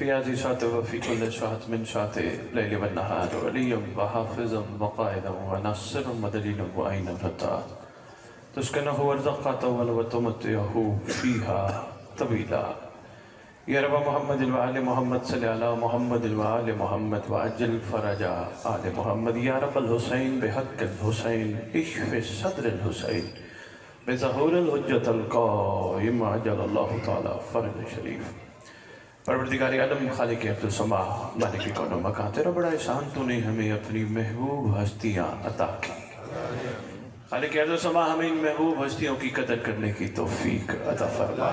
في هذه الساعة وفي كل ساعة من ساعات الليل والنهار وليا وحافظا وقائدا وناصرا ودليلا وعينا حتى تسكنه وارزقا طولا وتمتعه فيها طويلا. يا رب محمد وآل محمد صل على محمد وآل محمد وعجل فرج آل محمد. يا رب الحسين بحق الحسين اشف صدر الحسين بظهور الحجة القائم عجل الله تعالى فرج شریف. پروردگار عالم خالق عبد السماع مالک کون و مکان، تیرا بڑا احسان تو نے ہمیں اپنی محبوب ہستیاں عطا کی. خالق عبد السماع ہمیں ان محبوب ہستیوں کی قدر کرنے کی توفیق عطا فرما.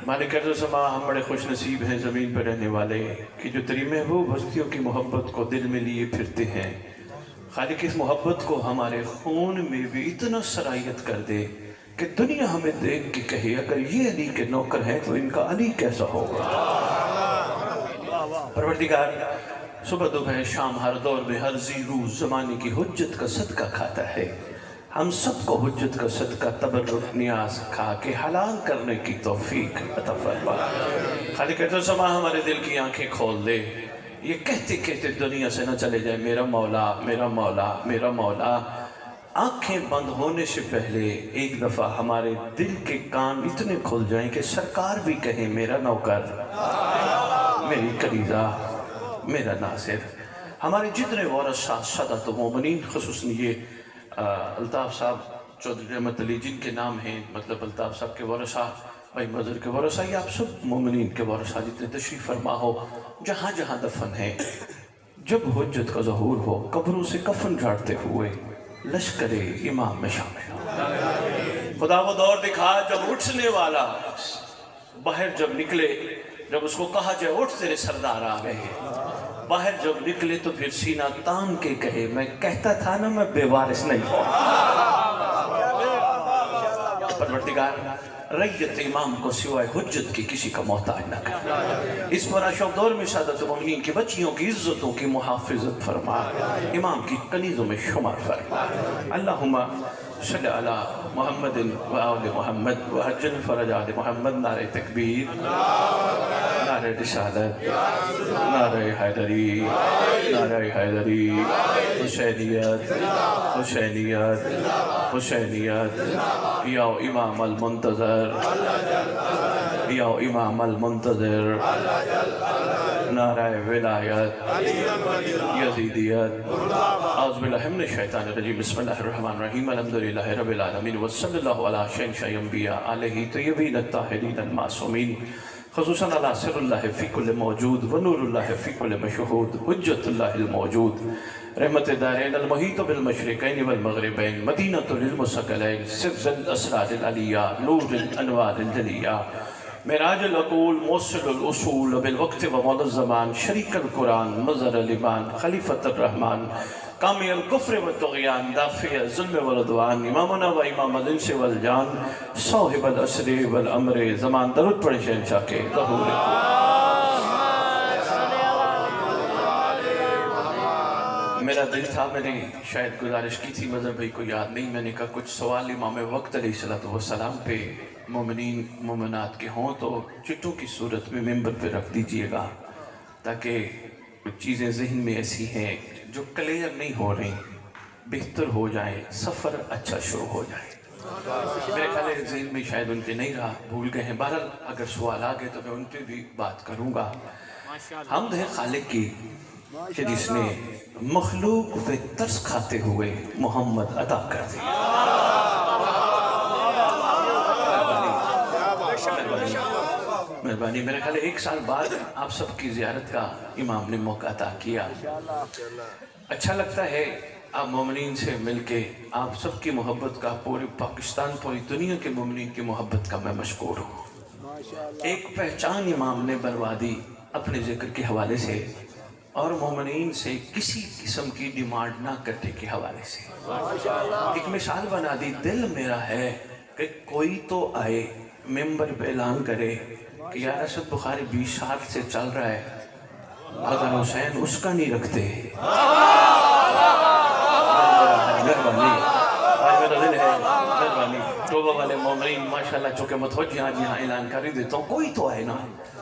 مالک عبد السماع ہم بڑے خوش نصیب ہیں زمین پر رہنے والے کہ جو تیری محبوب ہستیوں کی محبت کو دل میں لیے پھرتے ہیں. خالق اس محبت کو ہمارے خون میں بھی اتنا سرایت کر دے کہ دنیا ہمیں دیکھ کے کہے اگر یہ علی کے نوکر ہیں تو ان کا علی کیسا ہوگا. پروردگار صبح دوپہر شام ہر دور میں ہر ذی روز زمانے کی حجت کا صدقہ کھاتا ہے. ہم سب کو حجت کا صدقہ تبرک نیاز کھا کے حلال کرنے کی توفیق عطا فرما. خالق عبد السماع ہمارے دل کی آنکھیں کھول دے. یہ کہتے کہتے دنیا سے نہ چلے جائے میرا مولا میرا مولا میرا مولا. آنکھیں بند ہونے سے پہلے ایک دفعہ ہمارے دل کے کان اتنے کھل جائیں کہ سرکار بھی کہیں میرا نوکر میری کلیجہ میرا ناصر. ہمارے جتنے ورثہ سادات مومنین خصوصاً یہ الطاف صاحب چودھری رحمت علی جن کے نام ہیں، مطلب الطاف صاحب کے ورثہ، بھائی مظہر کے ورثہ، یہ آپ سب مومنین کے ورثہ جتنے تشریف فرما ہو جہاں جہاں دفن ہیں، جب حجت کا ظہور ہو قبروں سے کفن جھاڑتے ہوئے لشکر امام میں شامل. خدا وہ دور دکھا جب اٹھنے والا باہر جب نکلے، جب اس کو کہا جائے اٹھ تیرے سردار آ گئے، باہر جب نکلے تو پھر سینہ تان کے کہے میں کہتا تھا نا میں بے وارث نہیں ہوں. پروردگار ریت امام کو سوائے حجت کی کسی کا محتاج نہ کر. اس پر اشوق دور میں سعادت مومنین کی بچیوں کی عزتوں کی محافظت فرما، امام کی کنیزوں میں شمار فرما. اللہم صلی علی محمد و آل محمد و عجل فرج آل محمد. نعرہ تکبیر، نعرہ رسالت، نعرہ حیدری، نعرہ حیدری. حسینیت حسینیت حسینیت. یا امام المنتظر یا امام المنتظر. نعرہ ولایت یزیدیت. اعوذ باللہ من الشیطان الرجیم. بسم اللہ الرحمن الرحیم. الحمدللہ رب العالمین وصلی اللہ علی شہنشاہ انبیاء علیہ طیبین الطاہرین المعصومین خصوصاً علی سر اللہ فی کل موجود و نور اللہ فی کل مشہود حجت اللہ الموجود رحمت دارین المحیط بالمشرقین والمغربین مدینۃ للمثقلین سر الاسرار العلیہ نور الانوار الجلیہ معراج العقول موصل الاصول بالوقت و مولا الزمان شریک القرآن مظہر الایمان خلیفۃ الرحمن کامی الکفر والطغیان دافع الظلم والعدوان امامنا و امام الانس والجان صاحب الاسر والامر زمان. درود پڑھیں شہنشاہ کے ظہور. میرا دل تھا، میں نے شاید گزارش کی تھی مظہر بھائی کو یاد نہیں، میں نے کہا کچھ سوال امام وقت علیہ السلام پہ مومنین مومنات کے ہوں تو چٹوں کی صورت میں ممبر پہ رکھ دیجئے گا تاکہ کچھ چیزیں ذہن میں ایسی ہیں جو کلیئر نہیں ہو رہی بہتر ہو جائیں، سفر اچھا شروع ہو جائے. میرے خیال ہے ذہن میں شاید ان کے نہیں رہا، بھول گئے ہیں. بہرحال اگر سوال آ گئے تو میں ان پہ بھی بات کروں گا. حمد ہے خالق کی کہ جس نے مخلوق پہ ترس کھاتے ہوئے محمد عطا کر دیا. مہربانی. میرے خیال ہے 1 سال بعد آپ سب کی زیارت کا امام نے موقع عطا کیا. اچھا لگتا ہے آپ مومنین سے مل کے. آپ سب کی محبت کا پورے پاکستان پوری دنیا کے مومنین کی محبت کا میں مشکور ہوں. ایک پہچان امام نے بنوا دی اپنے ذکر کے حوالے سے اور مومنین سے کسی قسم کی ڈیمانڈ نہ کرنے کے حوالے سے. ایک مثال بنا دی. دل میرا ہے کہ کوئی تو آئے ممبر پہ اعلان کرے کہ یار اسد بخاری 20 سال سے چل رہا ہے، اگر حسین اس کا نہیں رکھتے. مہربانی. آج میرا دل ہے مہربانی توبہ والے مومنین ماشاءاللہ چونکہ متوجہ جی ہاں اعلان کر ہی دیتا ہوں کوئی تو ہے نا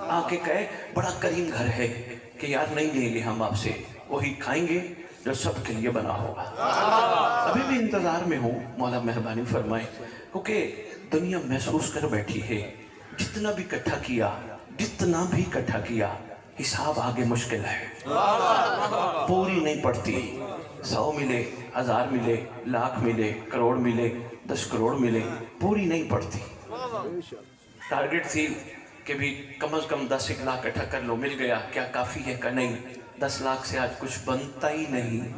آ کے کہے بڑا کریم گھر ہے کہ یار نہیں لیں گے ہم آپ سے وہی کھائیں گے جو سب کے لیے بنا ہوگا. ابھی بھی انتظار میں ہوں مولا مہربانی فرمائے کیونکہ دنیا محسوس کر بیٹھی ہے جتنا بھی اکٹھا کیا حساب آگے مشکل ہے پوری نہیں پڑتی 100 ملے 1000 ملے لاکھ ملے کروڑ ملے 10 کروڑ ملے پوری نہیں پڑتی. ٹارگٹ تھی کہ بھی کم از کم 10 لاکھ اکٹھا کر لو مل گیا کیا کافی ہے کہ نہیں 10 لاکھ سے آج کچھ بنتا ہی نہیں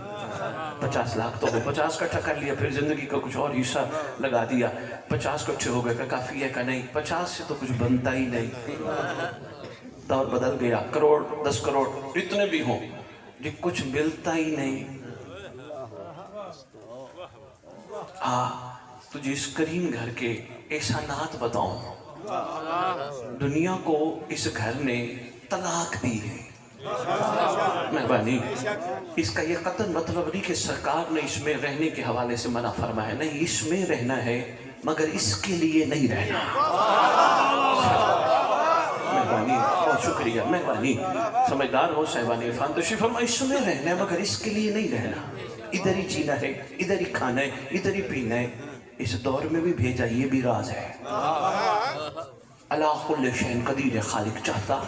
50 لاکھ تو ہو 50 اکٹھا کر لیا پھر زندگی کا کچھ اور حصہ لگا دیا 50 کو اچھے ہو گئے کہ کافی ہے کہ نہیں 50 سے تو کچھ بنتا ہی نہیں. دور بدل گیا کروڑ 10 کروڑ اتنے بھی ہوں جی کچھ ملتا ہی نہیں. تجھے اس کریم گھر کے احسانات بتاؤں دنیا کو اس گھر نے طلاق دی ہے. مہربانی اس کا یہ قطعاً مطلب نہیں کہ سرکار نے اس میں رہنے کے حوالے سے منع فرمایا نہیں اس میں رہنا ہے مگر اس کے لیے نہیں رہنا. مہربانی بہت شکریہ مہربانی سمجھدار ہو صاحبان عرفان تشریف فرما اس میں رہنا ہے مگر اس کے لیے نہیں رہنا ادھر ہی جینا ہے ادھر ہی کھانا ہے ادھر ہی پینا ہے. اس دور میں بھی بھیجا یہ بھی راز ہے اللہ کل شیء قدیر خالق چاہتا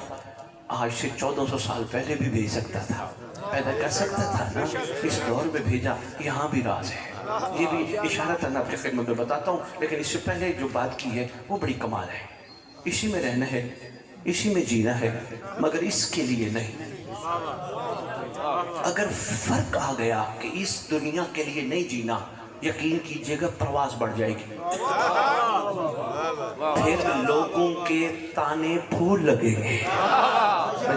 آج سے 1400 سال پہلے بھی بھیج سکتا تھا پیدا کر سکتا تھا نا اس دور میں بھیجا یہاں بھی راز ہے. یہ بھی اشارتاً آپ کی خدمت میں بتاتا ہوں لیکن اس سے پہلے جو بات کی ہے وہ بڑی کمال ہے. اسی میں رہنا ہے اسی میں جینا ہے مگر اس کے لیے نہیں. اگر فرق آ گیا کہ اس دنیا کے لیے نہیں جینا یقین کیجئے گا پرواز بڑھ جائے گی پھر لوگوں کے تانے پھول لگیں گے.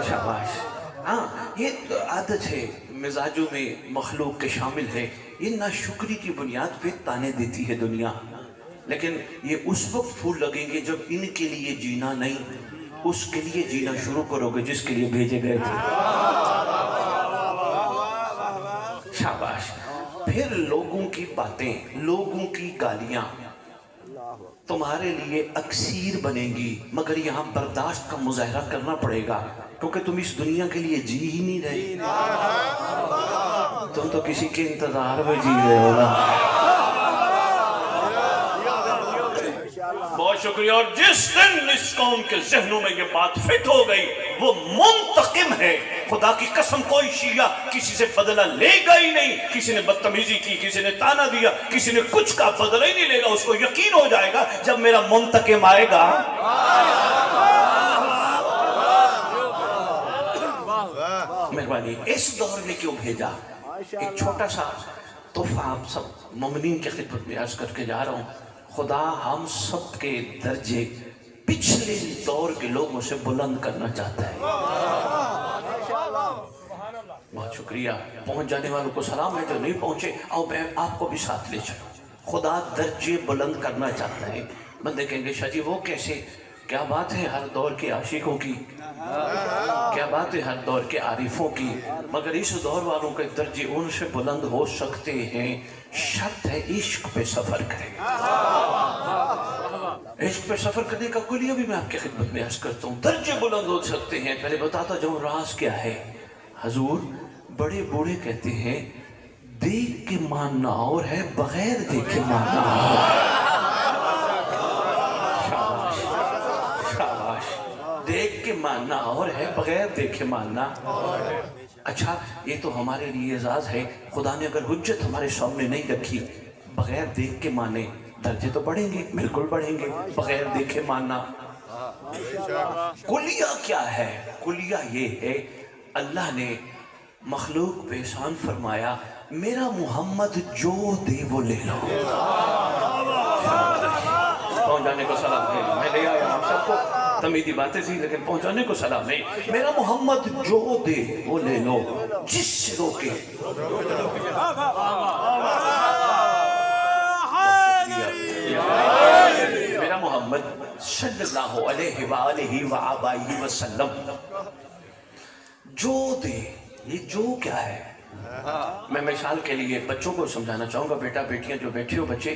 شاباش ہاں یہ عادت ہے مزاجوں میں مخلوق کے شامل ہے یہ ناشکری کی بنیاد پہ تانے دیتی ہے دنیا لیکن یہ اس وقت پھول لگیں گے جب ان کے لیے جینا نہیں اس کے لیے جینا شروع کرو گے جس کے لیے بھیجے گئے تھے. شاباش پھر لوگوں کی باتیں لوگوں کی گالیاں تمہارے لیے اکسیر بنیں گی مگر یہاں برداشت کا مظاہرہ کرنا پڑے گا کیونکہ تم اس دنیا کے لیے جی ہی نہیں رہے تم تو کسی کے انتظار میں جی رہے ہو نا. بہت شکریہ. اور جس دن اس قوم کے ذہنوں میں یہ بات فٹ ہو گئی وہ منتقم ہے خدا کی قسم کوئی شیعہ کسی سے بدلہ لے گا ہی نہیں. کسی نے بدتمیزی کی کسی نے تانا دیا کسی نے کچھ کا بدلہ ہی نہیں لے گا. اس کو یقین ہو جائے گا جب میرا منتقم آئے گا. مہربانی اس دور میں کیوں بھیجا ایک چھوٹا سا تحفہ آپ سب مومنین کی خدمت میں عرض کر کے جا رہا ہوں. خدا ہم سب کے درجے پچھلے دور کے لوگوں سے بلند کرنا چاہتا ہے. بہت شکریہ. پہنچ جانے والوں کو سلام ہے جو نہیں پہنچے اور میں آپ کو بھی ساتھ لے چلوں. خدا درجے بلند کرنا چاہتا ہے. بندے کہیں گے شاہ جی وہ کیسے کیا بات ہے ہر دور کے عاشقوں کی کیا بات ہے ہر دور کے عارفوں کی مگر اس دور والوں کے درجے ان سے بلند ہو سکتے ہیں شرط ہے عشق پہ سفر کریں. عشق پہ سفر کرنے کا کلیہ بھی میں آپ کی خدمت میں عرض کرتا ہوں. درجے بلند ہو سکتے ہیں. پہلے بتاتا جاؤں راز کیا ہے. حضور بڑے بوڑھے کہتے ہیں دیکھ کے ماننا اور ہے بغیر دیکھے ماننا اور. شاباش شاباش. دیکھ کے ماننا اور ہے بغیر دیکھے ماننا. اچھا یہ تو ہمارے لیے اعزاز ہے. خدا نے اگر حجت ہمارے سامنے نہیں رکھی بغیر دیکھ کے مانے درجے تو بڑھیں گے بالکل بڑھیں گے. بغیر دیکھے ماننا کلیہ کیا ہے. کلیہ یہ ہے اللہ نے مخلوق پہ احسان فرمایا میرا محمد جو دے وہ لے لو. پہنچانے کو سلام نہیں میں لے آیا ہم سب کو تمیدی باتیں تھی لیکن پہنچانے کو سلام نہیں. میرا محمد جو دے وہ لے لو جس سے روکے. میرا محمد صلی اللہ علیہ وآلہ وآبائہ وسلم جو دے. یہ جو کیا ہے میں مثال کے لیے بچوں کو سمجھانا چاہوں گا. بیٹا بیٹیاں جو بیٹھے ہو بچے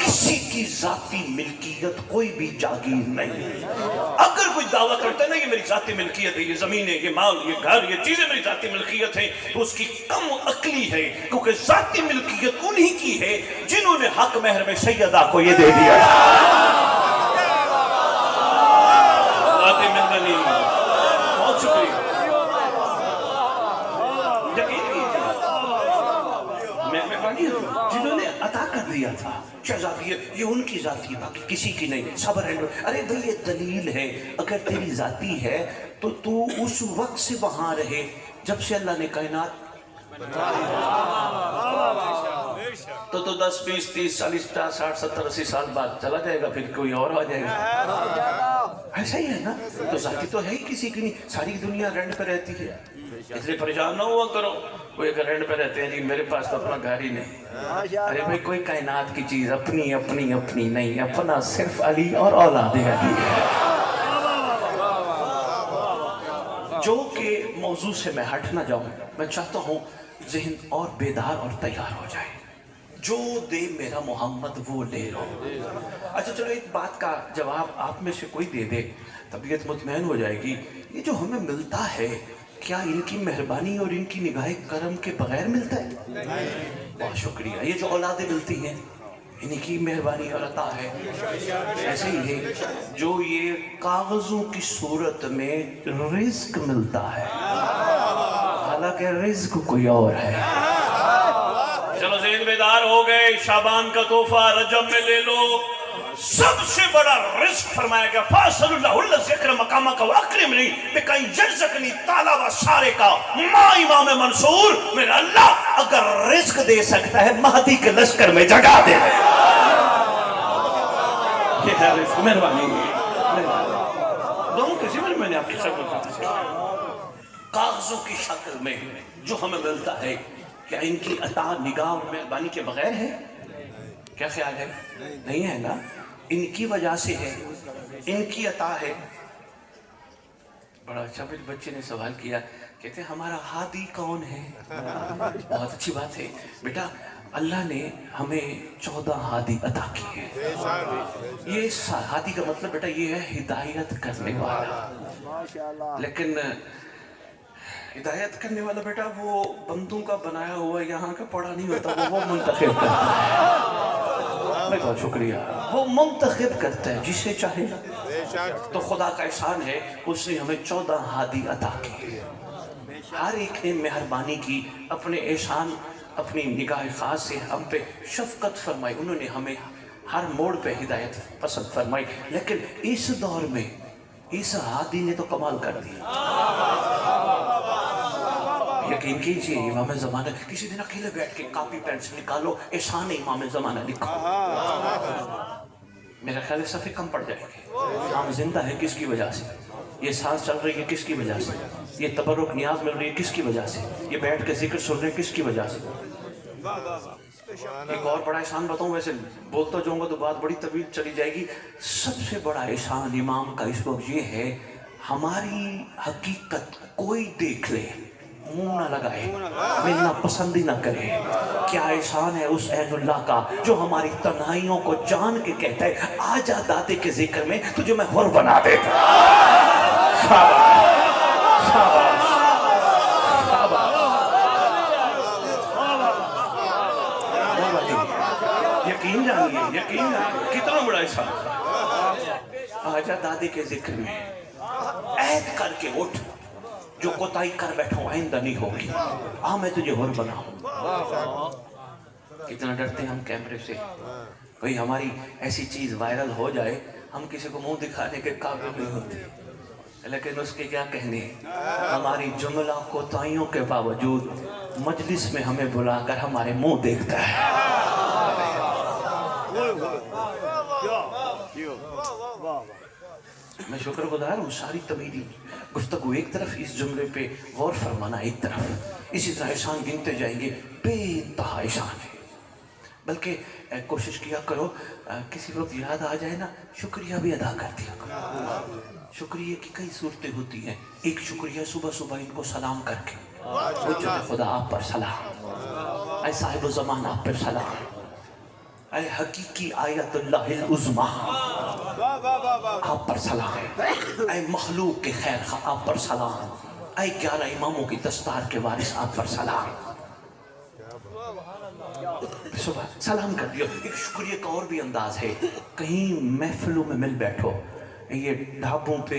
کسی کی ذاتی ملکیت کوئی بھی جاگیر نہیں. اگر کوئی دعویٰ کرتا ہے نا یہ میری ذاتی ملکیت ہے، یہ زمین ہے، یہ مال، یہ گھر، یہ چیزیں میری ذاتی ملکیت ہیں، تو اس کی کم عقلی ہے، کیونکہ ذاتی ملکیت انہی کی ہے جنہوں نے حق مہر میں سیدہ کو یہ دے دیا. ذاتی مہر نہیں. بہت شکریہ. جنہوں نے عطا کر دیا تھا شہزادیت، یہ ان کی ذاتی، باقی کسی کی نہیں. صبر ہے. ارے بھئی یہ دلیل ہے، اگر تیری ذاتی ہے تو تو اس وقت سے وہاں رہے جب سے اللہ نے کائنات تو 10 20 30 40 50 60 70 80 سال بعد چلا جائے گا، پھر کوئی اور آ جائے گا. ایسا ہی ہے نا. تو ذاتی تو ہے ہی کسی کی نہیں. ساری دنیا رینٹ پہ رہتی ہے، اس لیے پریشان نہ ہوا کرو. کوئی اگر رینٹ پہ رہتے ہیں جی میرے پاس تو اپنا گھر ہی نہیں. ارے بھائی کوئی کائنات کی چیز اپنی اپنی اپنی نہیں، اپنا صرف علی اور اولاد علی ہے. جو کہ موضوع سے میں ہٹ نہ جاؤں، میں چاہتا ہوں ذہن اور بیدار اور تیار ہو جائے. جو دے میرا محمد وہ لے لو. اچھا چلو ایک بات کا جواب آپ میں سے کوئی دے دے، طبیعت مطمئن ہو جائے گی. یہ جو ہمیں ملتا ہے کیا ان کی مہربانی اور ان کی نگاہ کرم کے بغیر ملتا ہے؟ بہت شکریہ. یہ جو اولادیں ملتی ہیں ان کی مہربانی اور عطا ہے. ایسے ہی ہے جو یہ کاغذوں کی صورت میں رزق ملتا ہے، حالانکہ رزق کوئی اور ہے. چلو ذہن بیدار ہو گئے. شعبان کا تحفہ رجب میں لے لو. سب سے بڑا رزق فرمایا گیا فاصل اللہ الذکر مقامہ کا واکرمنی بکئی یرزقنی طالب سارے کا ماں امام منصور. میرا اللہ اگر رزق دے سکتا ہے مہدی کے لشکر میں جگہ دے. یہ ہے رزق. مہربانی دونوں کسی میں نے آپ کی شکل کاغذوں کی شکل میں جو ہمیں ملتا ہے، کیا ان کی عطا نگاہ اور مہربانی کے بغیر ہے؟ کیا خیال ہے؟ نہیں ہے نا. ان کی وجہ سے ہے، ان کی عطا ہے. بڑا اچھا بچے نے سوال کیا، کہتے ہیں ہمارا ہادی کون ہے؟ بہت اچھی بات ہے بیٹا. اللہ نے ہمیں 14 ہادی عطا کی ہے. یہ ہادی کا مطلب بیٹا یہ ہے ہدایت کرنے والا. لیکن ہدایت کرنے والا بیٹا وہ بندوں کا بنایا ہوا یہاں کا پڑا نہیں ہوتا، وہ منتخب کرتا ہے. بہت شکریہ. وہ منتخب کرتا ہے جسے چاہے. تو خدا کا احسان ہے اس نے ہمیں 14 ہادی عطا کی. ہر ایک نے مہربانی کی، اپنے احسان اپنی نگاہ خاص سے ہم پہ شفقت فرمائی. انہوں نے ہمیں ہر موڑ پہ ہدایت پسند فرمائی. لیکن اس دور میں اس ہادی نے تو کمال کر دیا. یقین کیجئے امام زمانہ کسی دن اکیلے بیٹھ کے کاپی پینسل نکالو احسان امام زمانہ لکھو، میرا خیال ہے صفحے کم پڑ جائیں گے. ہم زندہ ہے کس کی وجہ سے؟ یہ سانس چل رہی ہے کس کی وجہ سے؟ یہ تبرک نیاز مل رہی ہے کس کی وجہ سے؟ یہ بیٹھ کے ذکر سن رہے ہیں کس کی وجہ سے؟ ایک اور بڑا احسان بتاؤں، ویسے بولتا جاؤں گا تو بات بڑی طویل چلی جائے گی. سب سے بڑا احسان امام کا اس وقت یہ ہے ہماری حقیقت کوئی دیکھ لے منہ نہ لگائے، ملنا پسند ہی نہ کرے. کیا احسان ہے اس عین اللہ کا جو ہماری تنہائیوں کو جان کے کہتا ہے آجا دادے کے ذکر میں تجھے میں حر بنا دیتا. شاباش شاباش شاباش. یقین جانیے کتنا بڑا احسان. آجا دادے کے ذکر میں عہد کر کے اٹھ، جو کوتاہی کر بیٹھا ہوں آئندہ نہیں ہوگی. میں تجھے حر بناؤں. کتنا ڈرتے ہیں ہم کیمرے سے. بھئی ہماری ایسی چیز وائرل ہو جائے ہم کسی کو منہ دکھانے کے قابل نہیں ہوتے، لیکن اس کے کیا کہنے. ہماری جملہ کوتاہیوں کے باوجود مجلس میں ہمیں بلا کر ہمارے منہ دیکھتا ہے. میں شکر گزار ہوں. ساری تمیری گفتگو ایک طرف، اس جملے پہ غور فرمانا ایک طرف. اسی طرح احسان گنتے جائیں گے، بے انتہا احسان ہے. بلکہ کوشش کیا کرو کسی وقت یاد آ جائے نا شکریہ بھی ادا کر دیا کرو. شکریہ کی کئی صورتیں ہوتی ہیں. ایک شکریہ صبح صبح ان کو سلام کر کے، حجت خدا آپ پر سلام، اے صاحب زمان آپ پر سلام، اے حقیقی آیت اللہ العظمیٰ آپ پر سلام، اے مخلوق کے خیر خواہ آپ پر سلام، اے 11 اماموں کی دستار کے وارث آپ پر سلام. سلام کر دیا. ایک شکریہ کا اور بھی انداز ہے. کہیں محفلوں میں مل بیٹھو، یہ ڈھابوں پہ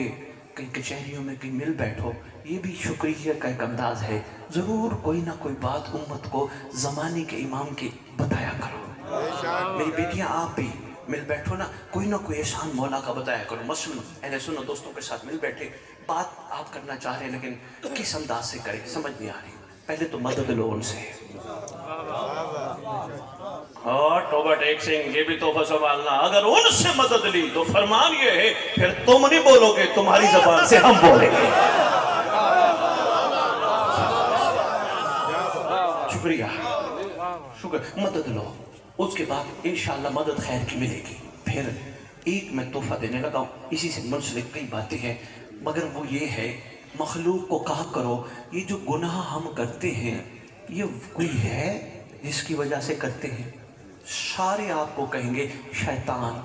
کہیں کچہریوں میں کہیں مل بیٹھو، یہ بھی شکریہ کا ایک انداز ہے. ضرور کوئی نہ کوئی بات امت کو زمانے کے امام کی بتایا کرو. میری بیٹیاں آپ بھی مل بیٹھو نا، کوئی نہ کوئی احسان مولا کا بتایا کرو. مثلاً اہل سنت دوستوں کے ساتھ مل بیٹھے، بات آپ کرنا چاہ رہے ہیں لیکن کس انداز سے کریں سمجھ نہیں آ رہی. پہلے تو مدد لو ان سے. اور توبہ ٹیک سنگھ یہ بھی توبہ سنبھالنا، اگر ان سے مدد لی تو فرمان یہ ہے پھر تم نہیں بولو گے، تمہاری زبان سے ہم بولیں گے. شکریہ، شکر. مدد لو، اس کے بعد انشاءاللہ مدد خیر کی ملے گی. پھر ایک میں تحفہ دینے لگا ہوں، اسی سے منسلک کئی باتیں ہیں، مگر وہ یہ ہے مخلوق کو کہا کرو یہ جو گناہ ہم کرتے ہیں یہ کوئی ہے جس کی وجہ سے کرتے ہیں؟ سارے آپ کو کہیں گے شیطان.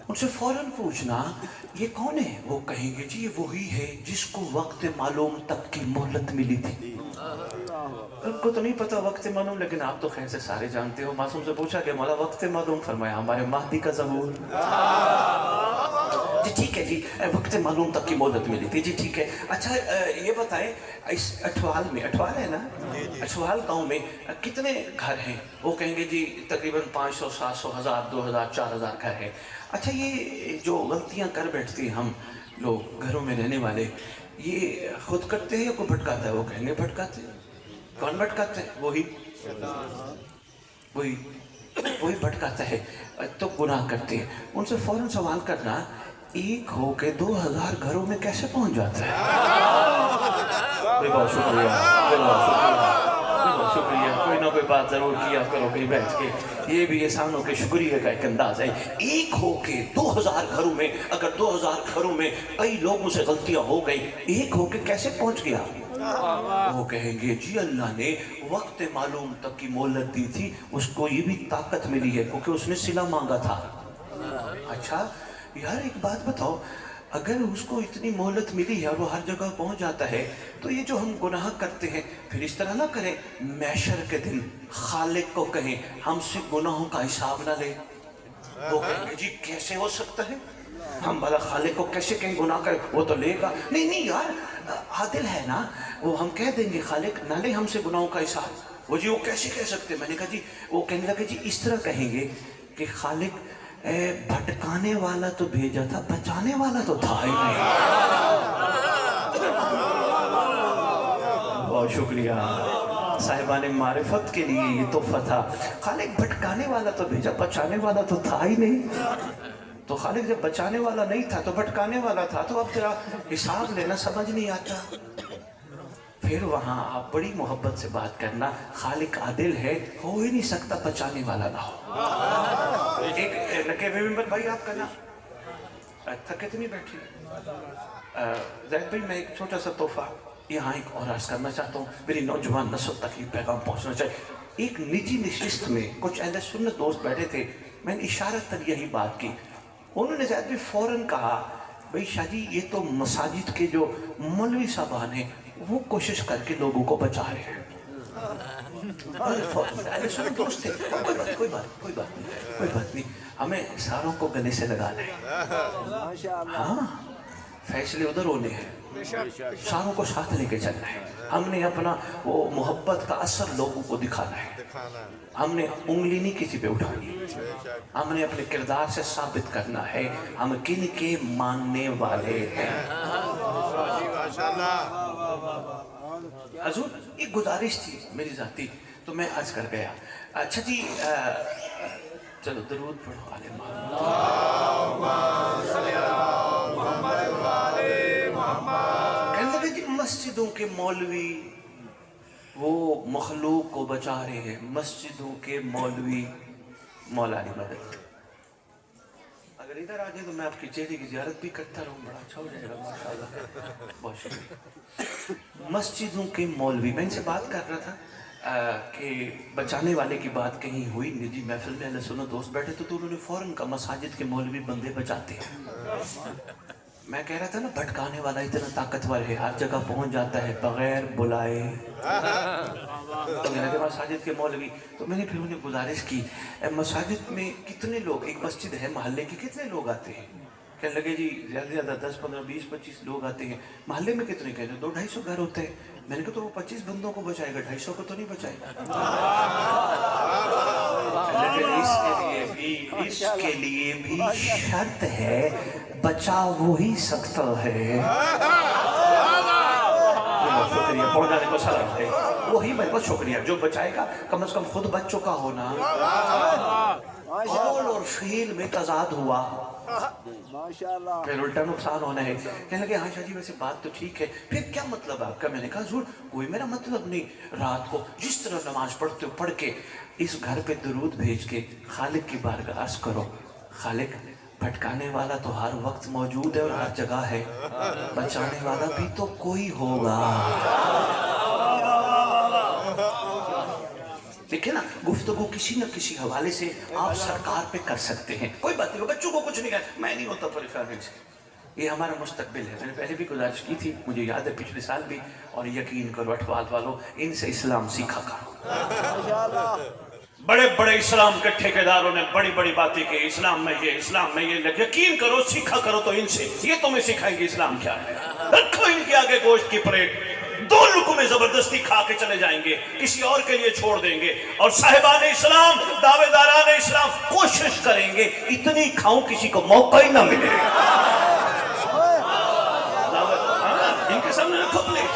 ان سے فوراً پوچھنا یہ کون ہے؟ وہ کہیں گے جی یہ وہی ہے جس کو وقت معلوم تک کی مہلت ملی تھی. ان کو تو نہیں پتا وقت معلوم، لیکن آپ تو خیر سے سارے جانتے ہو. معصوم سے پوچھا کہ مولا وقت معلوم، فرمایا ہمارے مہدی کا ظہور. جی ٹھیک ہے جی، وقت معلوم تک کی مہلت ملی تھی. جی ٹھیک ہے. اچھا یہ بتائیں اس اٹھوال میں، اٹھوال ہے نا، اٹھوال گاؤں میں کتنے گھر ہیں؟ وہ کہیں گے جی تقریباً 500 700 1000 2000 4000 گھر ہیں. اچھا یہ جو غلطیاں کر بیٹھتے ہیں ہم لوگ گھروں میں رہنے والے، یہ خود کرتے ہیں یا کوئی بھٹکاتا ہے؟ وہ کہیں گے بھٹکاتے ہیں. کون بھٹکاتا ہے؟ وہی بھٹکاتا ہے. تو گناہ کرتے ہیں. ان سے فوراً سوال کرنا ایک ہو کے 2000 گھروں میں کیسے پہنچ جاتا ہے؟ بہت شکریہ، بہت شکریہ. کوئی نہ کوئی بات ضرور کیا کرو کہیں بیٹھ کے. یہ بھی احسانوں کے شکریہ کا ایک انداز ہے. ایک ہو کے 2000 گھروں میں، اگر 2000 گھروں میں کئی لوگوں سے غلطیاں ہو گئی، ایک ہو کے کیسے پہنچ گیا؟ وہ کہیں گے جی اللہ نے وقت معلوم تک کی مہلت دی تھی، اس کو یہ بھی طاقت ملی ہے کیونکہ اس نے صلہ مانگا تھا. اچھا یار ایک بات بتاؤ، اگر اس کو اتنی مہلت ملی ہے اور وہ ہر جگہ پہنچ جاتا ہے تو یہ جو ہم گناہ کرتے ہیں پھر اس طرح نہ کریں محشر کے دن خالق کو کہیں ہم سے گناہوں کا حساب نہ لے. وہ کہیں گے جی کیسے ہو سکتا ہے، ہم بھلا خالق کو کیسے کہیں گناہ کریں، وہ تو لے گا. نہیں یار عادل ہے نا، وہ ہم کہہ دیں گے خالق نہ لے ہم سے گناہوں کا حساب. وہ جی وہ کیسے کہہ سکتے؟ میں نے کہا جی وہ کہنے لگے جی اس طرح کہیں گے کہ خالق بھٹکانے والا تو بھیجا تھا، بچانے والا تو تھا ہی نہیں. بہت شکریہ صاحبان معرفت کے لیے یہ تحفہ تھا. خالق بھٹکانے والا تو بھیجا، بچانے والا تو تھا ہی نہیں. تو خالق جب بچانے والا نہیں تھا تو بھٹکانے والا تھا، تو اب تیرا حساب لینا سمجھ نہیں آتا. پھر وہاں آپ بڑی محبت سے بات کرنا خالق عادل ہے، ہو ہی نہیں سکتا بچانے والا نہ ہو. ایک نقیب ممبر بھائی آپ کا نا تھکے تو نہیں بیٹھے؟ زید بھائی میں ایک چھوٹا سا تحفہ یہاں ایک اور عرض کرنا چاہتا ہوں، میری نوجوان نسل تک یہ پیغام پہنچنا چاہیے. ایک نجی نشست میں کچھ اہل سنت دوست بیٹھے تھے، میں نے اشارتاً یہی بات کی. انہوں نے زید بھائی فوراً کہا بھئی شاہ جی یہ تو مساجد کے جو مولوی صاحبان ہیں وہ کوشش کر کے لوگوں کو بچا رہے ہیں. کوئی بات نہیں، ہمیں ساروں کو گلے سے لگانا ہے. ہاں فیصلے ادھر ہونے ہیں، ساروں کو ساتھ لے کے چلنا ہے. ہم نے اپنا وہ محبت کا اثر لوگوں کو دکھانا ہے. ہم نے انگلی نہیں کسی پہ اٹھانی، ہم نے اپنے کردار سے ثابت کرنا ہے ہم کن کے ماننے والے ہیں. حضور ایک گزارش تھی میری ذاتی تو میں عرض کر گیا. اچھا جی چلو درود پڑھو آلے محمد. کہنے لگے جی مسجدوں کے مولوی وہ مخلوق کو بچا رہے ہیں، مسجدوں کے مولوی مولا علی مدد. اگر ادھر آ جائے تو میں آپ کی چہرے کی زیارت بھی کرتا رہوں، بڑا اچھا ہو جائے گا ماشاءاللہ. بہت شکریہ. مسجدوں کے مولوی، میں ان سے بات کر رہا تھا کہ بچانے والے کی بات کہیں ہوئی نجی محفل میں، اہل سنت دوست بیٹھے تو انہوں نے فوراً کہا مساجد کے مولوی بندے بچاتے ہیں۔ میں کہہ رہا تھا نا بھٹکانے والا اتنا طاقتور ہے، ہر جگہ پہنچ جاتا ہے بغیر بلائے۔ تو میں نے کہا مساجد کے مولوی، تو میں نے پھر انہیں گزارش کی مساجد میں کتنے لوگ، ایک مسجد ہے محلے کی، کتنے لوگ آتے ہیں؟ کہنے لگے جی زیادہ سے زیادہ 10 15 20 25 لوگ آتے ہیں۔ محلے میں کتنے؟ کہتے ہیں 200 250 گھر ہوتے ہیں۔ میں نے کہا تو وہ 25 بندوں کو بچائے گا، 250 کو تو نہیں بچائے گا۔ لیکن اس کے لیے بھی شرط ہے، بچا وہی سکتا ہے۔ شکریہ، پہنچ جانے کو سلام ہے، وہی میرے کو شکریہ جو بچائے گا، کم از کم خود بچ چکا ہونا۔ قول اور فعل میں تضاد ہوا، پھر الٹا نقصان ہونا ہے۔ کہنے لگے ہاں شاہ جی ویسے بات تو ٹھیک ہے، پھر کیا مطلب آپ کا؟ میں نے کہا حضور کوئی میرا مطلب نہیں، رات کو جس طرح نماز پڑھتے ہو پڑھ کے اس گھر پہ درود بھیج کے خالق کی بارگاہ عرض کرو، خالق بھٹکانے والا تو ہر وقت موجود ہے اور ہر جگہ ہے، بچانے والا بھی تو کوئی ہوگا۔ دیکھیں نا، گفتگو کسی نہ کسی حوالے سے آپ سرکار پہ کر سکتے ہیں، کوئی بات نہیں، بچوں کو کچھ نہیں کہا، میں نہیں ہوتا پریشان سے، یہ ہمارا مستقبل ہے۔ میں نے پہلے بھی گزارش کی تھی، مجھے یاد ہے پچھلے سال بھی، اور یقین کرو اٹھوال والوں ان سے اسلام سیکھا کرو۔ بڑے بڑے اسلام کے ٹھیکیداروں نے بڑی بڑی باتیں کی، اسلام میں یہ، اسلام میں یہ، یقین کرو سیکھا کرو تو ان سے، یہ تمہیں سکھائیں گے اسلام کیا ہے۔ رکھو ان کے آگے گوشت کی پلیٹ، 2 لقمے زبردستی کھا کے چلے جائیں گے، کسی اور کے لیے چھوڑ دیں گے، اور صاحبان اسلام، دعوے داران اسلام کوشش کریں گے اتنی کھاؤں کسی کو موقع ہی نہ ملے۔ ان کے سامنے رکھو پلیٹ۔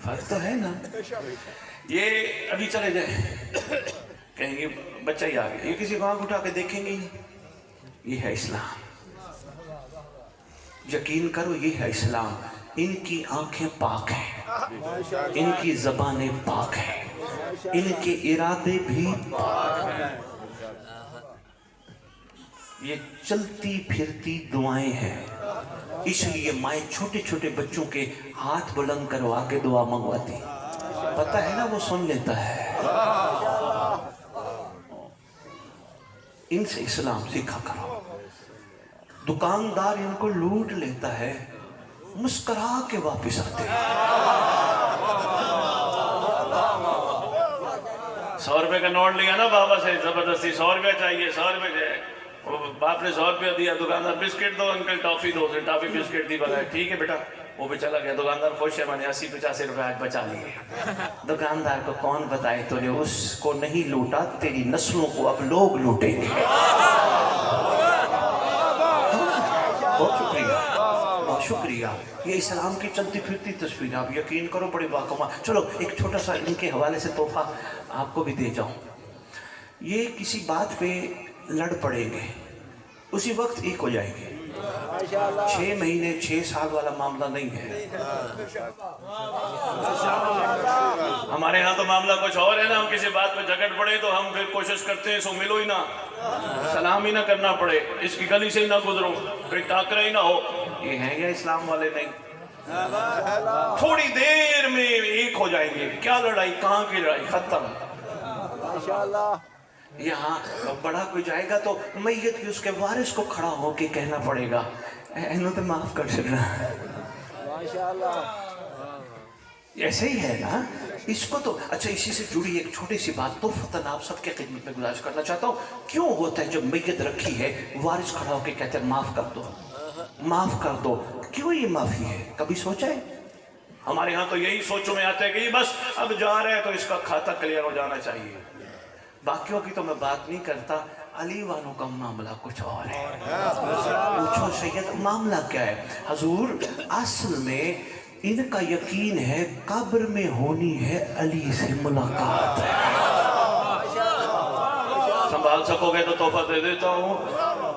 فرق تو ہے نا۔ یہ ابھی چلے جائیں، کہیں گے بچہ ہی آ گیا، یہ کسی کو آنکھ اٹھا کے دیکھیں گے، یہ ہے اسلام۔ یقین کرو یہ ہے اسلام۔ ان کی آنکھیں پاک ہیں، ان کی زبانیں پاک ہیں، ان کے ارادے بھی پاک ہیں، یہ چلتی پھرتی دعائیں ہیں۔ اس لیے مائیں چھوٹے چھوٹے بچوں کے ہاتھ بلند کروا کے دعا منگواتی، پتہ ہے نا وہ سن لیتا ہے۔ ان سے اسلام سیکھا کرو۔ دکاندار ان کو لوٹ لیتا ہے، مسکرا کے واپس آتے ہیں۔ 100 روپے کا نوٹ لیا نا بابا سے زبردستی، 100 روپے چاہیے، 100 روپے چاہیے، باپ نے 100 روپے دیا، دکاندار بسکٹ دو انکل، ٹافی دو، ٹافی بسکٹ دی، بتایا ٹھیک ہے بیٹا، وہ بھی چلا گیا۔ دکاندار خوش ہے، میں نے 80-85 روپے آج بچا لیے۔ دکاندار کو کون بتائے تو نے اس کو نہیں لوٹا، تیری نسلوں کو اب لوگ لوٹیں گے۔ بہت شکریہ، بہت شکریہ۔ یہ اسلام کی چلتی پھرتی تصویر، آپ یقین کرو بڑی باکمال۔ چلو ایک چھوٹا سا ان کے حوالے سے تحفہ آپ کو بھی دے جاؤں۔ یہ کسی بات پہ لڑ پڑیں گے، اسی وقت ایک ہو جائیں گے۔ 6 مہینے 6 سال والا معاملہ نہیں ہے۔ ہمارے ہاں تو معاملہ کچھ اور ہے نا، ہم کسی بات پہ جھگڑ پڑے تو ہم پھر کوشش کرتے ہیں سو ملو ہی نہ، سلام ہی نہ کرنا پڑے، اس کی گلی سے ہی نہ گزرو، پھر ٹاکرا ہی نہ ہو۔ یہ ہیں یا اسلام والے؟ نہیں، تھوڑی دیر میں ایک ہو جائیں گے۔ کیا لڑائی، کہاں کی لڑائی، ختم۔ یہاں بڑا کوئی جائے گا تو میت کی اس کے وارث کو کھڑا ہو کے کہنا پڑے گا اینو تو معاف کر سکنا۔ ایسے ہی ہے نا، اس کو تو اچھا اسی سے جڑی ایک چھوٹی سی بات تو فتن آپ سب کے خدمت میں گزارش کرنا چاہتا ہوں۔ کیوں ہوتا ہے جب میت رکھی ہے وارث کھڑا ہو کے کہتے ہیں معاف کر دو، معاف کر دو؟ کیوں یہ معافی ہے؟ کبھی سوچا ہے؟ ہمارے ہاں تو یہی سوچوں میں آتا ہے کہ بس اب جا رہے ہیں تو اس کا کھاتا کلیئر ہو جانا چاہیے۔ باقیوں کی تو میں بات نہیں کرتا، علی والوں کا معاملہ کچھ اور ہے۔ پوچھو سید معاملہ کیا ہے؟ حضور اصل میں ان کا یقین ہے قبر میں ہونی ہے علی سے ملاقات ہے۔ سنبھال سکو گے تو تحفہ دے دیتا ہوں۔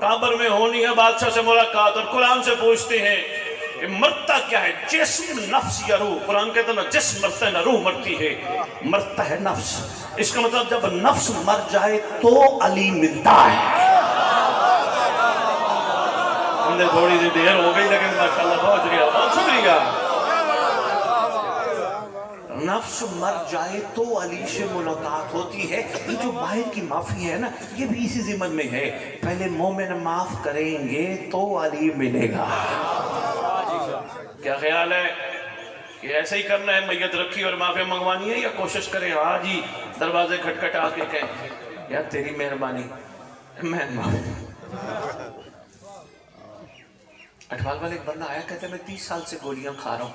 قبر میں ہونی ہے بادشاہ سے ملاقات، اور قرآن سے پوچھتے ہیں کہ مرتا کیا ہے؟ جسم، نفس یا روح؟ قرآن کہتا ہے نہ جسم مرتا ہے نہ روح مرتی ہے، مرتا ہے نفس۔ اس کا مطلب جب نفس مر جائے تو علی ملتا ہے۔ اندر تھوڑی سی دیر ہو گئی لیکن ماشاءاللہ پہنچ گیا، بہت شکریہ۔ نفس مر جائے تو علی سے ملاقات ہوتی ہے. یہ جو باہر کی معافی ہے نا یہ بھی اسی ضمن میں ہے. پہلے مومن معاف کریں گے تو علی ملے گا. کیا خیال ہے کہ ایسے ہی کرنا ہے؟ میت رکھی اور معافی منگوانی ہے یا کوشش کریں آج ہی دروازے کھٹکھٹا کے کہیں یار تیری مہربانی میں معاف. اٹھوال والے ایک بندہ آیا کہتے میں 30 سال سے گولیاں کھا رہا ہوں,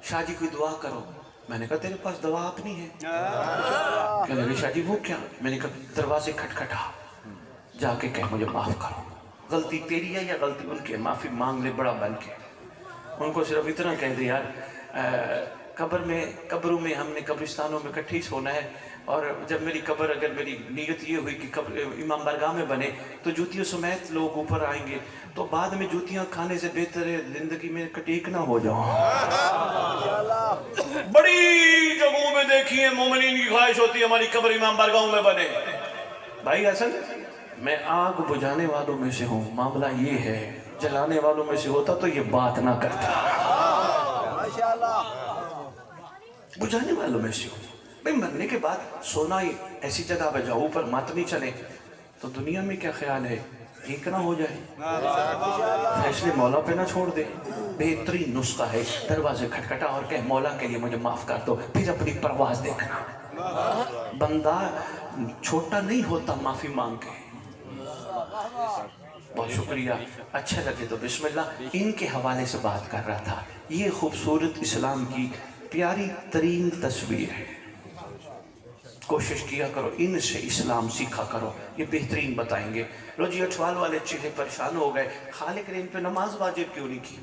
شاہ جی کوئی دعا کرو. میں نے کہا تیرے پاس دوا اپنی ہے؟ کہنے لگے شاہ جی وہ کیا؟ میں نے کہا دروازے کھٹکھٹا جا کے کہہ مجھے معاف کرو. غلطی تیری ہے یا غلطی ان کی ہے؟ معافی مانگ لے بڑا بن کے. ان کو صرف اتنا کہہ دے یار قبروں میں ہم نے قبرستانوں میں کٹھی سونا ہے, اور جب میری قبر اگر میری نیت یہ ہوئی کہ امام بارگاہ میں بنے تو جوتیوں سمیت لوگ اوپر آئیں گے, تو بعد میں جوتیاں کھانے سے بہتر ہے زندگی میں کٹیک نہ ہو جاؤں. بڑی جگہوں میں دیکھی ہے مومنین کی خواہش ہوتی ہے ہماری قبر امام بارگاہوں میں بنے. بھائی اصل میں آگ بجھانے والوں میں سے ہوں, معاملہ یہ ہے جلانے والوں میں سے ہوتا تو یہ بات نہ کرتا. بجھانے والوں میں سے ہوں. بھئی مرنے کے بعد سونا ہی ایسی جگہ پہ جاؤ اوپر ماتمی چلے تو دنیا میں کیا خیال ہے ایک نہ ہو جائے؟ فیصلے مولا پہ نہ چھوڑ دے. بہترین نسخہ ہے دروازے کھٹکھٹا اور کہہ مولا کے لیے مجھے معاف کر دو, پھر اپنی پرواز دیکھنا. بندہ چھوٹا نہیں ہوتا معافی مانگ کے. بہت شکریہ, اچھا لگے تو بسم اللہ. ان کے حوالے سے بات کر رہا تھا. یہ خوبصورت اسلام کی پیاری ترین تصویر ہے. کوشش کیا کرو ان سے اسلام سیکھا کرو, یہ بہترین بتائیں گے. لو جی اٹھوال والے چہرے پریشان ہو گئے, خالق نے ان پہ نماز واجب کیوں نہیں کی؟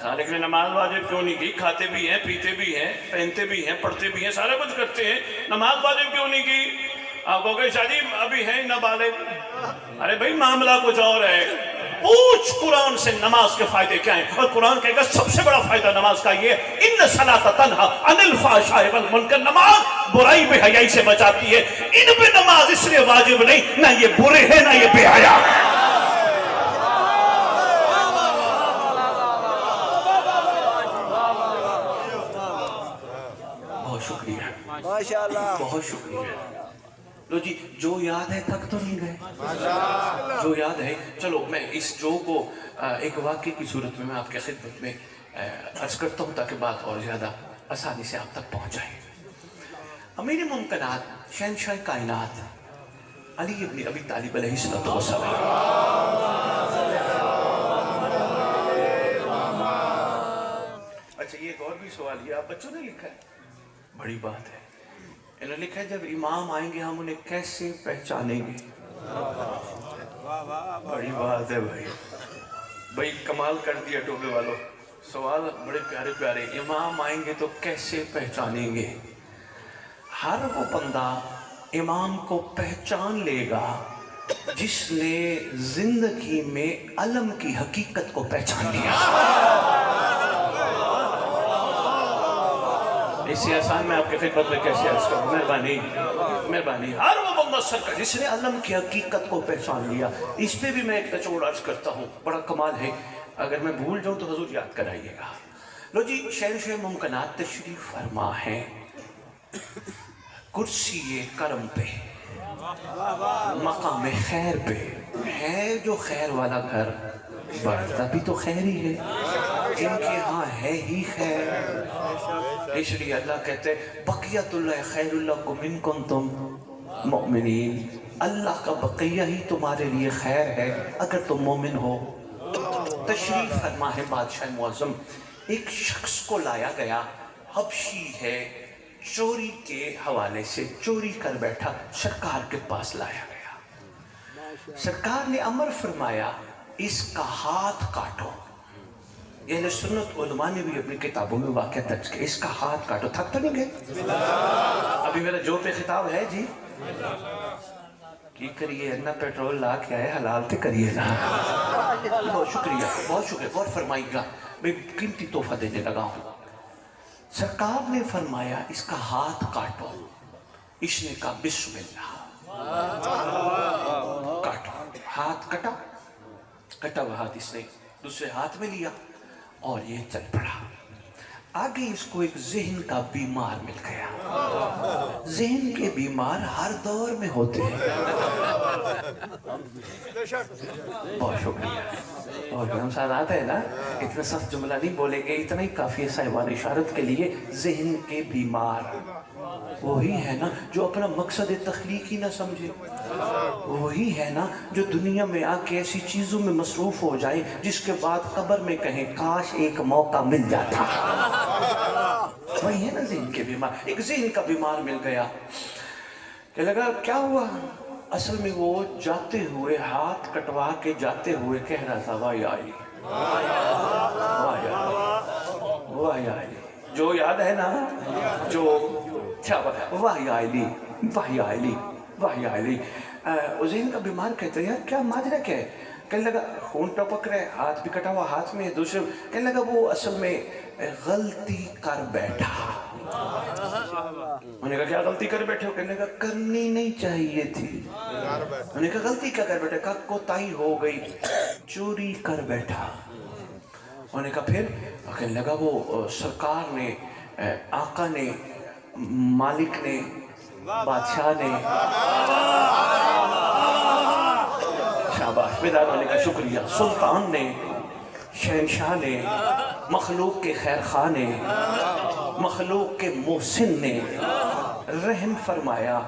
خالق نے نماز واجب کیوں نہیں کی؟ کھاتے بھی ہیں, پیتے بھی ہیں, پہنتے بھی ہیں, پڑھتے بھی ہیں, سارا کچھ کرتے ہیں, نماز واجب کیوں نہیں کی؟ آپ کو کہ شاہ جی ابھی ہیں نابالغ. ارے بھائی معاملہ کچھ اور ہے. پوچھ قرآن سے نماز کے فائدے کیا ہیں, اور قرآن کہے گا سب سے بڑا فائدہ نماز کا یہ ہے ان الصلاۃ تنہی عن الفحشاء والمنکر, نماز برائی بے حیائی سے بچاتی ہے. ان پہ نماز اس لیے واجب نہیں, نہ یہ برے ہیں نہ یہ بے حیا. بہت شکریہ, بہت شکریہ. لو جی جو یاد ہے تک تو نہیں گئے, جو یاد ہے. چلو میں اس جو کو ایک واقعے کی صورت میں آپ کے خدمت میں عرض کرتا ہوں تاکہ بات اور زیادہ آسانی سے آپ تک پہنچ جائے. امیر ممکنات شہنشاہ کائنات علی ابن ابی طالب علیہ السلام. اچھا یہ ایک اور بھی سوال, یہ آپ بچوں نے لکھا ہے, بڑی بات ہے. انہوں نے لکھا ہے جب امام آئیں گے ہم انہیں کیسے پہچانیں گے؟ بڑی بات ہے بھائی, بھائی کمال کر دیا ٹوپے والوں. سوال بڑے پیارے پیارے. امام آئیں گے تو کیسے پہچانیں گے؟ ہر وہ بندہ امام کو پہچان لے گا جس نے زندگی میں علم کی حقیقت کو پہچان لیا. اس سے آسان میں آپ کے خدمت میں کیسے عرض کروں, مہربانی مہربانی. ہر وہ بندہ سرکار جس نے علم کی حقیقت کو پہچان لیا. اس پہ بھی میں ایک نچوڑ عرض کرتا ہوں, بڑا کمال ہے, اگر میں بھول جاؤں تو حضور یاد کرائیے گا. لو جی شہنشاہ ممکنات تشریف فرما ہے کرسی کرم پہ, مقام خیر پہ. ہے جو خیر والا گھر, بڑھتا بھی تو خیر ہی ہے, جن کے ہاں ہے ہی خیر. اس لیے اللہ کہتے ہیں بقیت اللہ خیر لکم ان کنتم مؤمنین. اللہ کا بقیہ ہی تمہارے لیے خیر ہے اگر تم مومن ہو. تشریف فرما ہے بادشاہ معظم. ایک شخص کو لایا گیا, حبشی ہے, چوری کے حوالے سے چوری کر بیٹھا, سرکار کے پاس لایا گیا. سرکار نے امر فرمایا اس کا ہاتھ کاٹو. اہل سنت علماء نے بھی اپنی کتابوں میں واقعہ درج کیا, اس کا ہاتھ کاٹو. تھک تو نہیں گئے؟ ابھی میرا جو پہ خطاب ہے جی کی کریے اتنا پیٹرول لا کے آئے, حلال پہ کریے نا. بہت شکریہ, بہت شکریہ. غور فرمائیے گا, میں قیمتی تحفہ دینے لگا ہوں. سرکار نے فرمایا اس کا ہاتھ کاٹو. اس نے کہا بسم اللہ, کاٹو. ہاتھ کٹا, کٹا ہوا ہاتھ اس نے دوسرے ہاتھ میں لیا اور یہ چل پڑا. آگے اس کو ایک ذہن کا بیمار مل گیا. ذہن کے بیمار ہر دور میں ہوتے ہیں. بہت شکریہ. اور ہم ساتھ آتا ہے نا, اتنا سخت جملہ نہیں بولیں گے, اتنا ہی کافی ہے صاحبان اشارت کے لیے. ذہن کے بیمار وہی ہے نا جو اپنا مقصد تخلیق ہی نہ سمجھے. وہی ہے نا جو دنیا میں آ کے ایسی چیزوں میں مصروف ہو جائے جس کے بعد قبر میں کہیں کاش ایک موقع مل جاتا. وہی ہے نا ذہن کے بیمار. ایک ذہن کا بیمار مل گیا کہ لگا کیا ہوا. اصل میں وہ جاتے ہوئے ہاتھ کٹوا کے جاتے ہوئے کہہ رہا تھا واہ یا علی, واہ یا علی, واہ یا علی. جو یاد ہے نا, جو واہ یا علی, واہ یا علی, واہ یا علی. ذہن کا بیمار کہتے ہیں یار کیا ماجرا کیا ہے. کہنے لگا خون ٹپک رہے, ہاتھ بھی کٹا ہوا ہاتھ میں, دوسرے کہنے لگا وہ اصل میں غلطی کر بیٹھا. انہوں نے کہا کیا غلطی کر بیٹھے ہو. کہنے لگا کرنی نہیں چاہیے تھی. انہوں نے کہا غلطی کیا کر بیٹھے. کہا کوتاہی ہو گئی, چوری کر بیٹھا. انہوں نے کہا پھر. کہنے لگا وہ سرکار نے, آقا نے, مالک نے, بادشاہ نے, شاباش بیدار ہونے کا شکریہ, سلطان نے, شہنشاہ نے, مخلوق کے خیر خواہ نے, مخلوق کے محسن نے رحم فرمایا,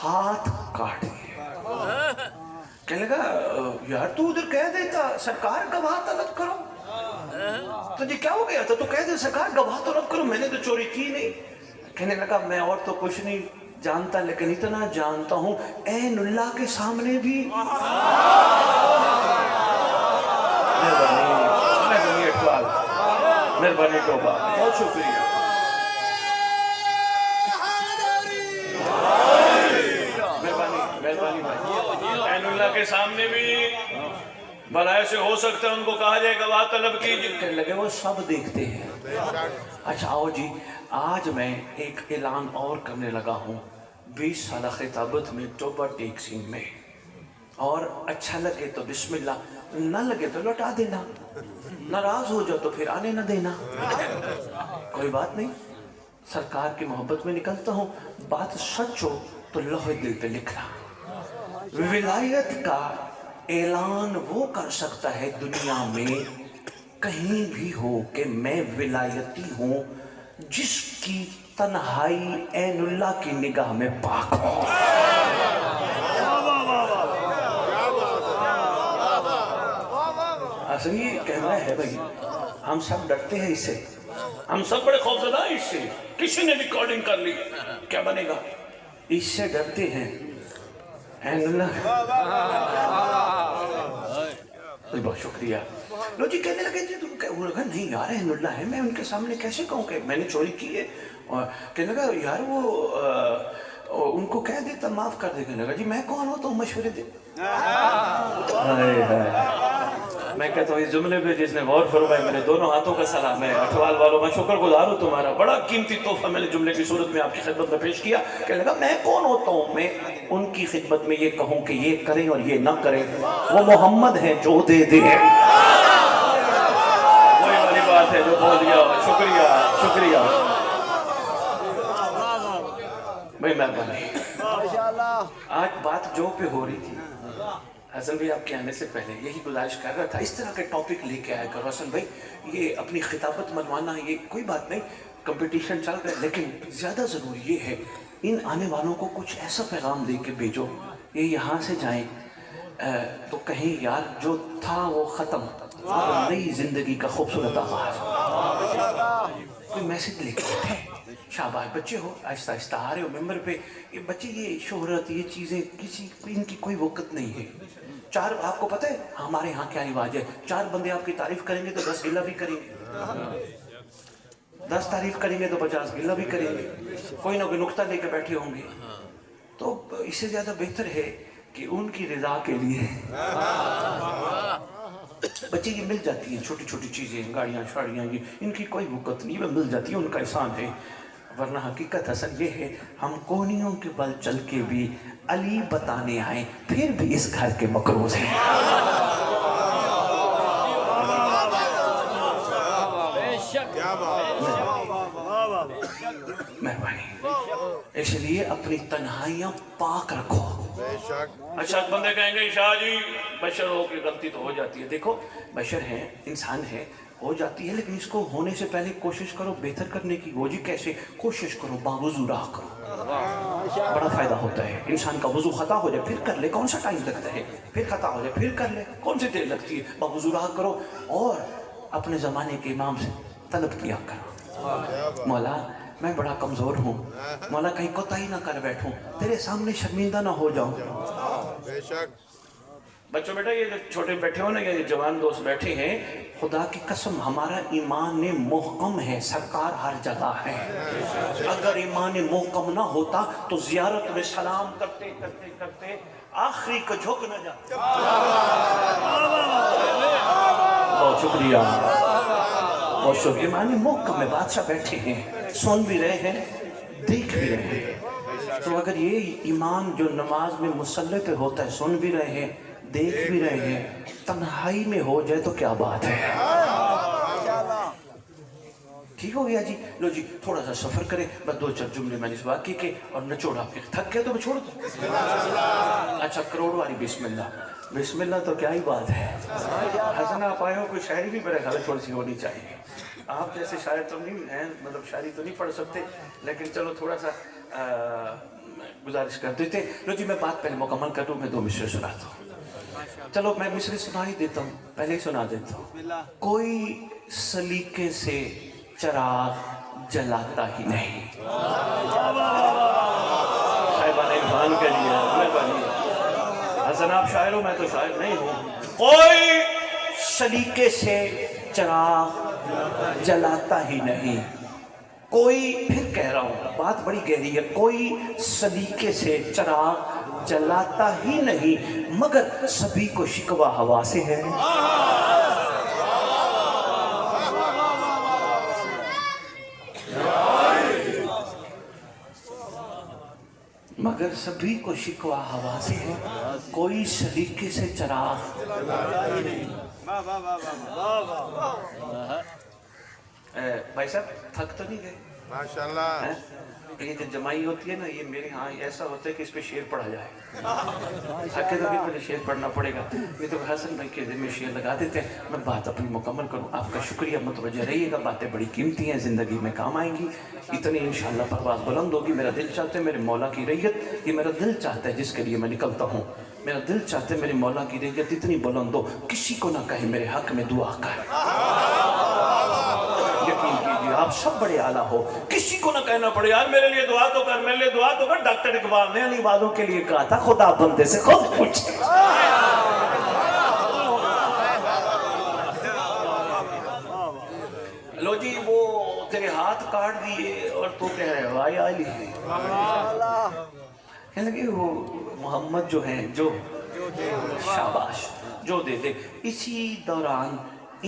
ہاتھ کاٹ دیے. کہنے لگا یار تو ادھر کہہ دیتا سرکار گواہ طلب کرو. تجھے کیا ہو گیا تھا, تو کہہ دے سرکار گواہ طلب کرو, میں نے تو چوری کی نہیں. کہنے لگا میں اور تو کچھ نہیں جانتا لیکن اتنا جانتا ہوں عین اللہ کے سامنے بھی. مہربانی اقبال, مہربانی توبہ, بہت شکریہ. مہربانی بھائی. عین اللہ کے سامنے بھی بھلا سے ہو سکتا ہے ان کو کہا جائے گواہ طلب کیجیے. کہنے لگے وہ سب دیکھتے ہیں. اچھا آؤ جی, آج میں ایک اعلان اور کرنے لگا ہوں. 20 سالہ خطابت میں توبہ ٹیکسنگ میں, اور اچھا لگے تو بسم اللہ, نہ لگے تو لوٹا دینا, ناراض ہو جاؤ تو پھر آنے نہ دینا, کوئی بات نہیں. سرکار کی محبت میں نکلتا ہوں, بات سچ ہو تو لوح دل پہ لکھنا. ولایت کا اعلان وہ کر سکتا ہے دنیا میں کہیں بھی ہو کہ میں ولایتی ہوں جس کی تنہائی عین اللہ کی نگاہ میں پاک ہو. اصل یہ کہنا ہے بھائی, ہم سب ڈرتے ہیں اس سے, ہم سب بڑے خوفزدہ ہیں اس سے. کسی نے ریکارڈنگ کر لی, کیا بنے گا, اس سے ڈرتے ہیں. عین اللہ, بہت شکریہ. لو جی کہنے لگے جی وہ لگا نہیں یار عین اللہ ہے, میں ان کے سامنے کیسے کہوں کہ میں نے چوری کی ہے. اور کہنے لگا یار وہ ان کو کہہ دیتا معاف کر دے. کہنے لگا جی میں کون ہوتا ہوں مشورے دے. میں کہتا ہوں اس جملے پہ جس نے غور فرمایا میرے دونوں ہاتھوں کا سلام ہے. اٹھوال والوں میں شکر گزار ہوں تمہارا, بڑا قیمتی تحفہ میں نے جملے کی صورت میں آپ کی خدمت میں پیش کیا. کہنے لگا میں کون ہوتا ہوں, میں ان کی خدمت میں یہ کہوں کہ یہ کریں اور یہ نہ کریں, وہ محمد ہیں جو دے دے. وہی والی بات ہے جو بول دیا. شکریہ شکریہ بھائی, مہربانی. آج بات جو پہ ہو رہی تھی, حسن بھائی آپ کے آنے سے پہلے یہی گزارش کر رہا تھا اس طرح کے ٹاپک لے کے آیا کرو. حسن بھائی یہ اپنی خطابت منوانا یہ کوئی بات نہیں, کمپٹیشن چل رہا ہے, لیکن زیادہ ضروری یہ ہے ان آنے والوں کو کچھ ایسا پیغام دے کے بھیجو یہ یہاں سے جائیں تو کہیں یار جو تھا وہ ختم, نئی زندگی کا خوبصورت آغاز. کوئی میسج لے کے بیٹھے. شاباش بچے ہو, آہستہ آہستہ آ رہے ہو ممبر پہ. یہ بچے یہ شہرت یہ چیزیں کسی ان کی کوئی وقت نہیں ہے. 4 آپ کو پتہ ہے ہمارے ہاں کیا رواج ہے, 4 بندے آپ کی تعریف کریں گے تو 10 گلہ بھی کریں گے, 10 تعریف کریں گے تو 50 گلہ بھی کریں گے, کوئی نہ کوئی نقطہ لے کے بیٹھے ہوں گے. تو اس سے زیادہ بہتر ہے کہ ان کی رضا کے لیے بچے یہ مل جاتی ہیں چھوٹی چھوٹی چیزیں, گاڑیاں شاڑیاں, یہ ان کی کوئی وقت نہیں, وہ مل جاتی ہیں, ان کا احسان ہے. ورنہ حقیقت اصل یہ ہے ہم کونیوں کے بل چل کے بھی علی بتانے آئیں پھر بھی اس گھر کے مقروض ہیں. کیا بات اس لیے اپنی تنہائیاں پاک رکھو۔ اچھا بندے کہیں گے شاہ جی بشر ہو کے غلطی تو ہو جاتی ہے۔ دیکھو بشر ہیں، انسان ہے، ہو جاتی ہے، لیکن اس کو ہونے سے پہلے کوشش کرو بہتر کرنے کی۔ وہ جی کیسے؟ کوشش کرو، باوضو رہا کرو، بڑا فائدہ ہوتا ہے۔ انسان کا وضو خطا ہو جائے پھر کر لے، کون سا ٹائم لگتا ہے؟ پھر خطا ہو جائے پھر کر لے، کون سی دیر لگتی ہے؟ باوضو رہا کرو اور اپنے زمانے کے امام سے طلب کیا کرو، مولا میں بڑا کمزور ہوں، مولا کہیں کوتاہی نہ کر بیٹھوں، تیرے سامنے شرمندہ نہ ہو جاؤں۔ بے شک بچوں بیٹا یہ جو چھوٹے بیٹھے ہو نا، یہ جوان دوست بیٹھے ہیں، خدا کی قسم ہمارا ایمان محکم ہے، سرکار ہر جگہ ہے۔ اگر ایمان محکم نہ ہوتا تو زیارت میں سلام کرتے کرتے کرتے آخری کو جھک نہ جاتا۔ بہت شکریہ، بہت شکریہ۔ ایمان محکم ہے، بادشاہ بیٹھے ہیں، سن بھی رہے ہیں، دیکھ بھی رہے ہیں۔ تو اگر یہ ایمان جو نماز میں مصلی پہ ہوتا ہے، سن بھی رہے ہیں، دیکھ بھی رہے ہیں، تنہائی میں ہو جائے تو کیا بات ہے۔ ٹھیک ہو گیا جی؟ لو جی تھوڑا سا سفر کرے، بس دو چار جملے میں نے اس واقعے کے اور نچوڑا کے تھک گیا تو میں چھوڑ دوں۔ اچھا کروڑ والی بسم اللہ، بسم اللہ تو کیا ہی بات ہے۔ حسن آپ آئے ہو، کوئی شاعری بھی میرے خیال تھوڑی سی ہونی چاہیے۔ آپ جیسے شاعر تو نہیں ہیں، مطلب شاعری تو نہیں پڑھ سکتے، لیکن چلو تھوڑا سا گزارش کر دیتے۔ لو جی میں بات پہلے مکمل کروں، میں دو مصرے سناتا ہوں۔ چلو میں مصرے سنا ہی دیتا ہوں، پہلے ہی سنا دیتا ہوں۔ کوئی سلیقے سے چراغ جلاتا ہی نہیں۔ صاحبان عرفان کے لیے مہربانی۔ حسن آپ شاعر ہو، میں تو شاعر نہیں ہوں۔ کوئی سلیقے سے چراغ جلاتا ہی نہیں، کوئی، پھر کہہ رہا ہوں بات بڑی گہری ہے، کوئی سلیقے سے چراغ جلاتا ہی نہیں مگر سبھی کو شکوہ ہوا سے ہے۔ مگر سبھی کو شکوہ ہوا سے ہے، کوئی سلیقے سے چراغ۔ بھائی صاحب تھک تو نہیں گئے؟ ماشاءاللہ۔ یہ جو جمائی ہوتی ہے نا، یہ میرے ہاں ایسا ہوتا ہے کہ اس پہ شعر پڑھا جائے۔ تھکے تو بھی پہلے شعر پڑھنا پڑے گا۔ یہ تو حسن بھائی کے ذمہ شعر لگا دیتے ہیں، میں بات اپنی مکمل کروں۔ آپ کا شکریہ، متوجہ رہیے گا، باتیں بڑی قیمتی ہیں، زندگی میں کام آئیں گی۔ اتنی انشاءاللہ پرواز بلند ہوگی۔ میرا دل چاہتا ہے میرے مولا کی ریت، یہ میرا دل چاہتا ہے جس کے لیے میں نکلتا ہوں، میرا دل چاہتا ہے میرے مولا کی ریت اتنی بلند ہو، کسی کو نہ کہے میرے حق میں دعا کر۔ یقین کیجئے آپ سب بڑے اعلیٰ ہو، کسی کو نہ کہنا پڑے یار میرے لیے دعا تو کر، میرے لیے دعا تو کر۔ ڈاکٹر اقبال نے علی والوں کے لیے کہا تھا خدا بندے سے خود پوچھے۔ لو جی وہ تیرے ہاتھ کاٹ دیے اور تو کہہ رہے وائی علی، کہنے لگے وہ محمد جو ہیں، جو شاباش جو دے دے۔ اسی دوران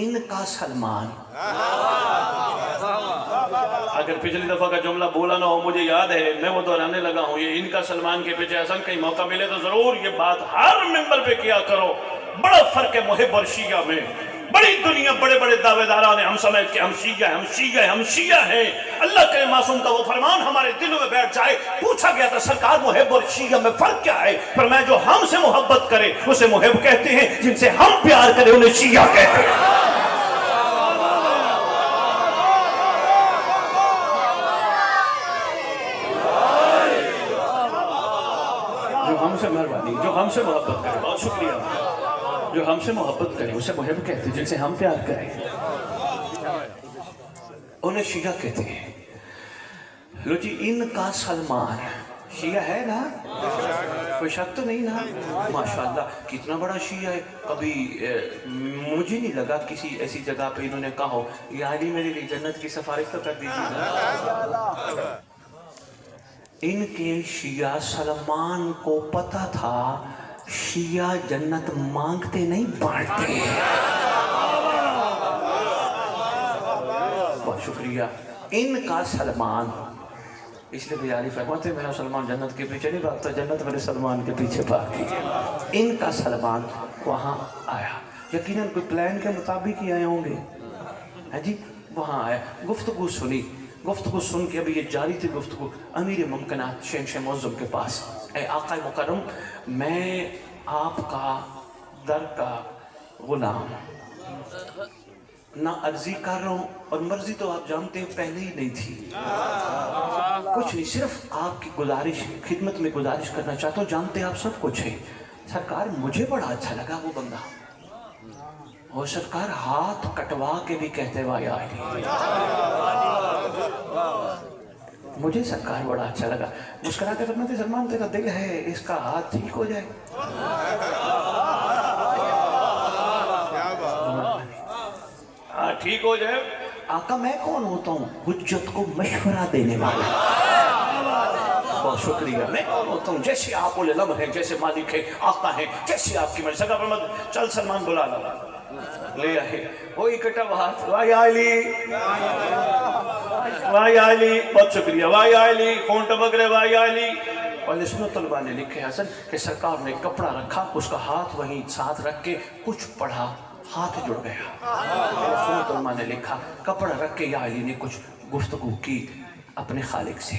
ان کا سلمان، اگر پچھلی دفعہ کا جملہ بولا نہ ہو مجھے یاد ہے، میں وہ دہرانے لگا ہوں، یہ ان کا سلمان کے پیچھے حسن کہیں موقع ملے تو ضرور یہ بات ہر ممبر پہ کیا کرو۔ بڑا فرق ہے محب اور شیعہ میں۔ بڑی دنیا بڑے بڑے دعوے داران ہیں، ہم سمجھ کے ہم شیعہ ہیں، ہم شیعہ ہیں، ہم شیعہ ہیں۔ اللہ کے معصوم کا وہ فرمان ہمارے دلوں میں بیٹھ جائے۔ پوچھا گیا تھا سرکار محب اور شیعہ میں فرق کیا ہے؟ فرمایا جو ہم سے محبت کرے اسے محب کہتے ہیں، جن سے ہم پیار کرے انہیں شیعہ کہتے ہیں۔ ہم سے مہربانی، جو ہم سے محبت کرے، بہت شکریہ، جو ہم سے محبت کرے اسے محب کہتے ہیں، جن سے ہم پیار کریں انہیں شیعہ کہتے ہیں۔ لو جی ان کا سلمان شیعہ ہے نا، کوئی شک تو نہیں نا؟ ماشاءاللہ کتنا بڑا شیعہ ہے۔ کبھی مجھے نہیں لگا کسی ایسی جگہ پہ انہوں نے کہا ہو یا علی میرے لیے جنت کی سفارش تو کر دیجیے نا۔ ان کے شیعہ سلمان کو پتا تھا شیعہ جنت مانگتے نہیں بانٹتے۔ بہت شکریہ۔ ان کا سلمان، اس لیے بھی علی فرماتے ہیں میرا سلمان جنت کے پیچھے نہیں بھاگتا، جنت میرے سلمان کے پیچھے بھاگتی ہے۔ ان کا سلمان وہاں آیا، یقیناً کوئی پلان کے مطابق ہی آئے ہوں گے، ہاں جی، وہاں آیا، گفتگو سنی، گفتگو سن کے ابھی یہ جاری تھی گفتگو امیر ممکنات شہنشاہ معظم کے پاس، اے آقا مکرم میں آپ کا در کا غلام نہ عرضی کر رہا ہوں، اور مرضی تو آپ جانتے ہیں پہلے ہی نہیں تھی، کچھ نہیں، صرف آپ کی گزارش خدمت میں گزارش کرنا چاہتا ہوں، جانتے ہیں آپ سب کچھ ہے سرکار۔ مجھے بڑا اچھا لگا وہ بندہ، وہ سرکار ہاتھ کٹوا کے بھی کہتے واہ یا علی، مجھے سرکار بڑا اچھا لگا، مسکرا کے فرماتے سلمان تیرا دل ہے اس کا ہاتھ ٹھیک ہو جائے، ٹھیک ہو جائے۔ آقا میں کون ہوتا ہوں؟ حجت کو مشورہ دینے والا، بہت شکریہ، میں کون ہوتا ہوں؟ جیسے آپ اولے لم ہیں، جیسے مالک ہیں، آقا ہیں، جیسے آپ کی مرضی۔ سرکار فرماتے چل سلمان بلا لا، لے آئے وہ اکٹھا ہاتھ، واہ یا علی واہ یا علی، بہت شکریہ، واہ یا علی، خون ٹپک رہے، واہ یا علی۔ پہلے سنو طلبہ نے لکھے حسن کہ سرکار نے کپڑا رکھا، اس کا ہاتھ وہیں ساتھ رکھ کے کچھ پڑھا، ہاتھ جڑ گیا۔ سنو طلبہ نے لکھا کپڑا رکھ کے یا علی نے کچھ گفتگو کی اپنے خالق سے،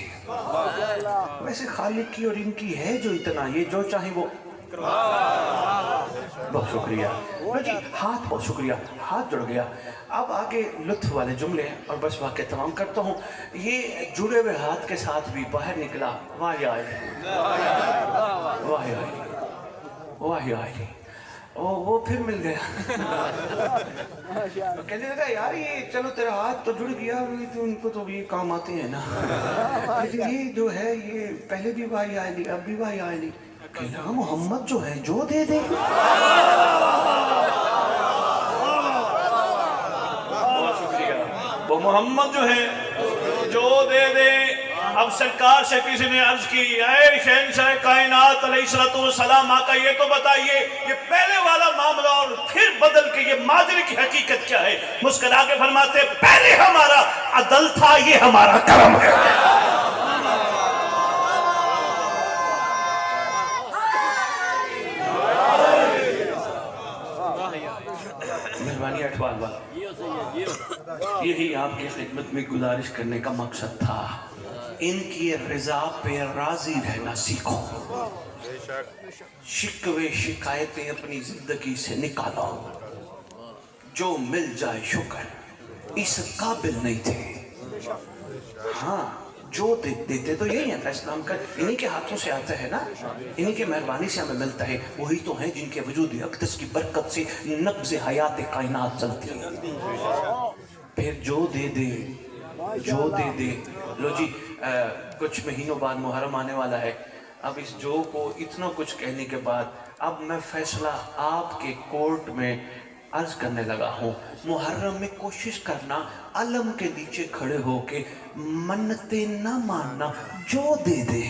ویسے خالق کی اور ان کی ہے جو اتنا، یہ جو چاہیں وہ، بہت شکریہ جی، ہاتھ، بہت شکریہ، ہاتھ جڑ گیا۔ اب آگے لطف والے جملے ہیں اور بس واقعہ تمام کرتا ہوں۔ یہ جڑے ہوئے ہاتھ کے ساتھ بھی باہر نکلا، واہ یا علی واہ یا علی واہ یا علی، وہ پھر مل گیا، کہنے لگا یار یہ چلو تیرا ہاتھ تو جڑ گیا، ان کو تو یہ کام آتے ہیں نا، لیکن یہ جو ہے یہ پہلے بھی واہ یا علی اب بھی واہ یا علی، کہنا محمد جو ہے جو دے دے، بہت شکریہ، وہ محمد جو ہے جو دے دے۔ اب سرکار سے کسی نے عرض کی اے شہنشاہ کائنات علیہ السلام، آقا یہ تو بتائیے یہ پہلے والا معاملہ اور پھر بدل کے یہ ماجرے کی حقیقت کیا ہے؟ مسکرا کے فرماتے پہلے ہمارا عدل تھا، یہ ہمارا کرم ہے۔ مہربانی اٹھوال والا، یہی آپ کی خدمت میں گزارش کرنے کا مقصد تھا، ان کی رضا پہ راضی رہنا سیکھو، شکوے شکایتیں اپنی زندگی سے نکالو، جو مل جائے شکر، اس قابل نہیں تھے، ہاں جو دیتے تو یہی ہیں، فیصلہ ہم کر انہی کے ہاتھوں سے آتا ہے نا، انہی کے مہربانی سے ہمیں ملتا ہے، وہی تو ہیں جن کے وجود اقدس کی برکت سے نبض حیات کائنات چلتی ہے، پھر جو دے دے جو دے دے۔ لو جی کچھ مہینوں بعد محرم آنے والا ہے، اب اس جو کو اتنا کچھ کہنے کے بعد اب میں فیصلہ آپ کے کورٹ میں عرض کرنے لگا ہوں، محرم میں کوشش کرنا علم کے نیچے کھڑے ہو کے منتیں نہ ماننا، جو دے دے،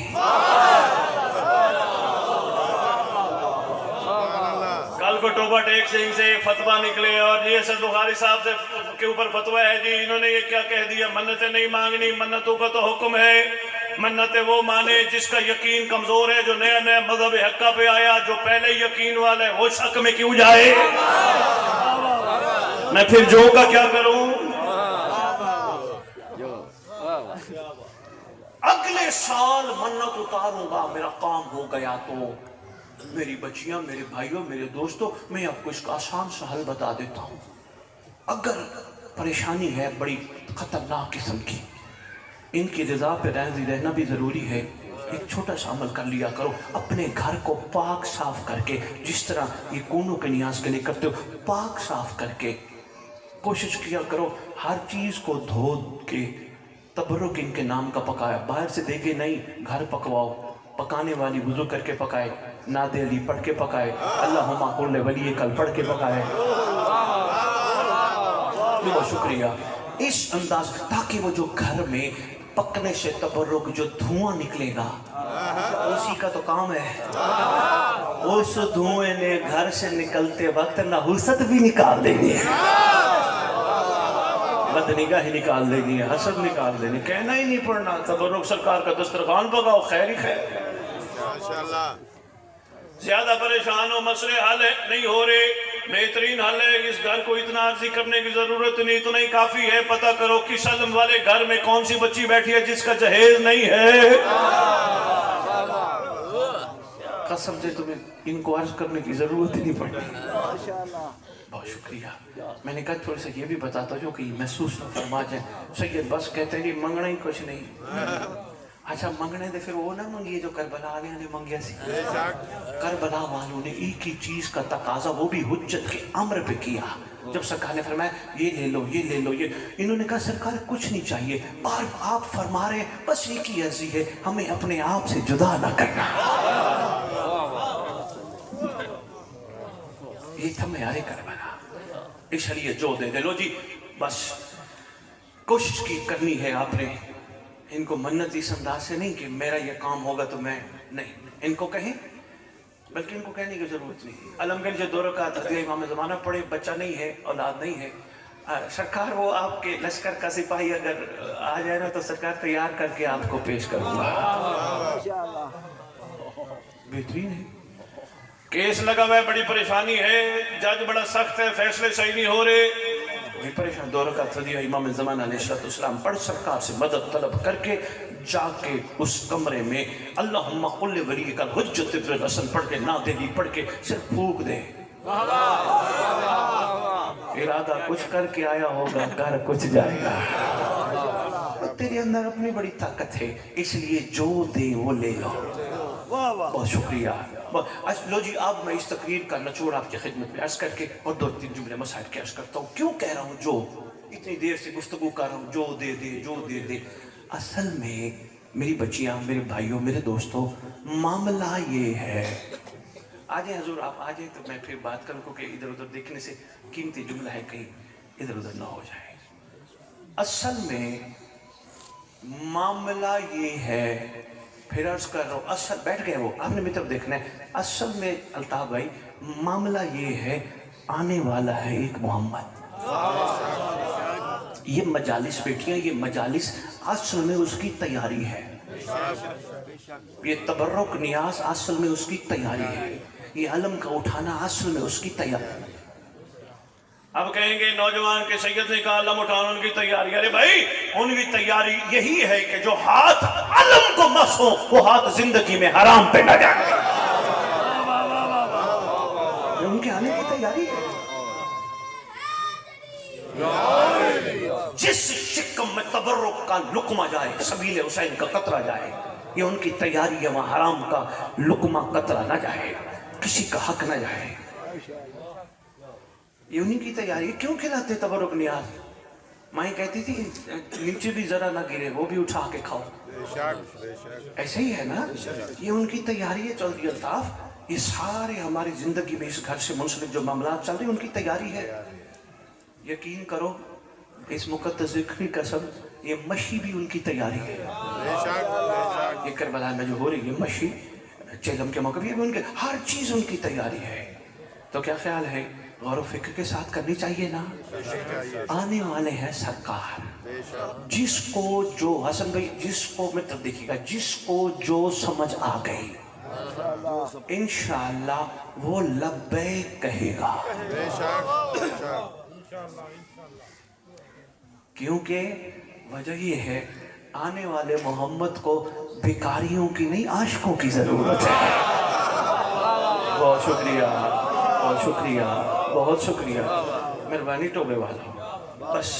کل کو ٹوبا ٹیک سنگھ سے فتویٰ نکلے اور جی اسد بخاری صاحب سے کے اوپر فتویٰ ہے جی انہوں نے یہ کیا کہہ دیا، منتیں نہیں مانگنی، منتوں کا تو حکم ہے، منتیں وہ مانے جس کا یقین کمزور ہے، جو نیا نیا مذہب حقہ پہ آیا، جو پہلے یقین والا ہے وہ شک میں کیوں جائے، میں پھر جو کا کیا کروں، اگلے سال منت اتاروں گا، میرا کام ہو گیا تو میری بچیاں، میرے بھائیوں، میرے دوستوں، میں آپ کو اس کا آسان سا حل بتا دیتا ہوں، اگر پریشانی ہے بڑی خطرناک قسم کی، ان کی رضا پہ راضی رہنا بھی ضروری ہے، ایک چھوٹا سا عمل کر لیا کرو، اپنے گھر کو پاک صاف کر کے، جس طرح یہ کونوں کے نیاز کے لیے کرتے ہو، پاک صاف کر کے کوشش کیا کرو، ہر چیز کو دھو کے تبرک ان کے نام کا پکایا، باہر سے دیکھے نہیں، گھر پکواؤ، پکانے والی وضو کر کے پکائے، ناد علی پڑھ کے پکائے، اللہم قل ولی کل پڑھ کے پکائے، بہت شکریہ، اس انداز تاکہ وہ جو گھر میں پکنے سے تبرک جو دھواں نکلے گا، اسی کا تو کام ہے، اس دھوئیں نے گھر سے نکلتے وقت نحوست بھی نکال دینی ہے، بدنگاہی نکال دینی ہے، حسد نکال دینی ہے، کہنا ہی نہیں پڑنا، تبرک سرکار کا دسترخوان پکاؤ، خیر ہی خیر، زیادہ پریشان ہو، مسئلے حل نہیں ہو رہے، بہترین حل ہے، اس گھر کو اتنا عرضی کرنے کی ضرورت نہیں، اتنا ہی کافی ہے، پتہ کرو کس عالم والے گھر میں کون سی بچی بیٹھی ہے جس کا جہیز نہیں ہے۔ قسم سے تمہیں ان کو عرض کرنے کی ضرورت ہی نہیں پڑتی۔ بہت شکریہ۔ میں نے کہا تھوڑا سا یہ بھی بتاتا جو کہ محسوس نہ فرما جائے۔ سید بس کہتے ہیں جی منگنا ہی کچھ نہیں۔ اچھا منگنے دے پھر وہ نہ منگیے جو کربلا والوں نے منگیا سی۔ کربلا والوں نے ایک ہی چیز کا تقاضا، وہ بھی حجت کے امر پہ کیا۔ جب سرکار نے فرمایا یہ لے لو یہ لے لو، یہ انہوں نے کہا سرکار کچھ نہیں چاہیے، اور آپ فرما رہے ہیں بس ایک ہی عرضی ہے، ہمیں اپنے آپ سے جدا نہ کرنا۔ یہ تھا معیار کربلا۔ اس لیے جو دے لو جی، بس کوشش کی کرنی ہے آپ نے۔ ان کو منت اس انداز سے نہیں کہ میرا یہ کام ہوگا تو میں نہیں، ان کو کہیں، بلکہ ان کو کہنے کی ضرورت نہیں۔ علمگنج جو 2 رکعت عدلیہ امام زمانہ پڑھے، بچہ نہیں ہے، اولاد نہیں ہے، سرکار وہ آپ کے لشکر کا سپاہی اگر آ جائے نا تو سرکار تیار کر کے آپ کو پیش کروں گا۔ بہترین ہے۔ کیس لگا ہوا ہے، بڑی پریشانی ہے، جج بڑا سخت ہے، فیصلے صحیح نہیں ہو رہے، وہی پریشان۔ 2 رکعت عدلیہ امام زمانہ علیہ السلام پڑھ، سرکار سے مدد طلب کر کے جا کے اس کمرے میں اللہم قل ولی کا حجت ابن الحسن پڑھ کے، نادلی پڑھ کے صرف پھونک دے۔ ارادہ کچھ کر کے آیا ہوگا، کر کچھ جائے گا۔ تیرے اندر اپنی بڑی طاقت ہے، اس لیے جو دے وہ لے لو۔ بہت شکریہ۔ لو جی اب میں اس تقریر کا نچوڑ آپ کی خدمت میں عرض کر کے اور 2-3 جملے مسائل کے عرض کرتا ہوں۔ کیوں کہہ رہا ہوں جو؟ اتنی دیر سے گفتگو کر رہا ہوں جو دے دے جو دے دے۔ اصل میں میری بچیاں، میرے بھائیوں، میرے دوستوں، معاملہ یہ ہے، آجائیں حضور آپ آجائیں تو میں پھر بات کروں، کیونکہ ادھر ادھر دیکھنے سے قیمتی جملہ ہے کہیں ادھر ادھر نہ ہو جائے۔ اصل میں معاملہ یہ ہے، پھر عرض کر رہا ہوں، اصل بیٹھ گئے وہ، آپ نے میری طرف دیکھنا ہے۔ اصل میں الطاف بھائی معاملہ یہ ہے، آنے والا ہے ایک محمد۔ یہ مجالس بیٹیاں، یہ مجالس اصل میں اس کی تیاری ہے، یہ تبرک نیاز اصل میں اس کی تیاری ہے، یہ علم کا اٹھانا اصل میں اس کی تیاری۔ اب کہیں گے نوجوان کے سید نے کہا علم اٹھانا ان کی تیاری، ارے بھائی ان کی تیاری یہی ہے کہ جو ہاتھ علم کو مس ہو وہ ہاتھ زندگی میں حرام پہ نہ جائے، ان کے آنے کی تیاری ہے۔ جس شکم میں تبرک کا لقمہ جائے، سبیل حسین کا قطرہ جائے، یہ ان کی تیاری ہے، وہاں حرام کا لقمہ قطرہ نہ جائے، کسی کا حق نہ جائے، یہ انہی کی تیاری ہے۔ کیوں کھلاتے تبرک نیاز؟ مائیں کہتی تھی نیچے بھی ذرا نہ گرے، وہ بھی اٹھا کے کھاؤ، ایسے ہی ہے نا، یہ ان کی تیاری ہے۔ چودھری الطاف یہ سارے ہماری زندگی میں اس گھر سے منسلک جو معاملات چل رہے ہیں ان کی تیاری ہے۔ یقین کرو اس مقدس ذکر کی قسم، یہ مشی بھی ان کی تیاری ہے، یہ کربلا میں جو ہو رہی ہے مشی چہلم کے موقع بھی ان کے، ہر چیز ان کی تیاری ہے۔ تو کیا خیال ہے، غور و فکر کے ساتھ کرنی چاہیے نا؟ آنے والے ہیں سرکار، جس کو جو حسن بھائی جس کو مطلب دیکھیے گا، جس کو جو سمجھ آ گئی انشاءاللہ وہ لبیک کہے گا، کیونکہ وجہ یہ ہے آنے والے محمد کو بیکاریوں کی نہیں عاشقوں کی ضرورت ہے۔ بہت شکریہ، بہت شکریہ، بہت شکریہ، مہربانی ٹوبے والا، بس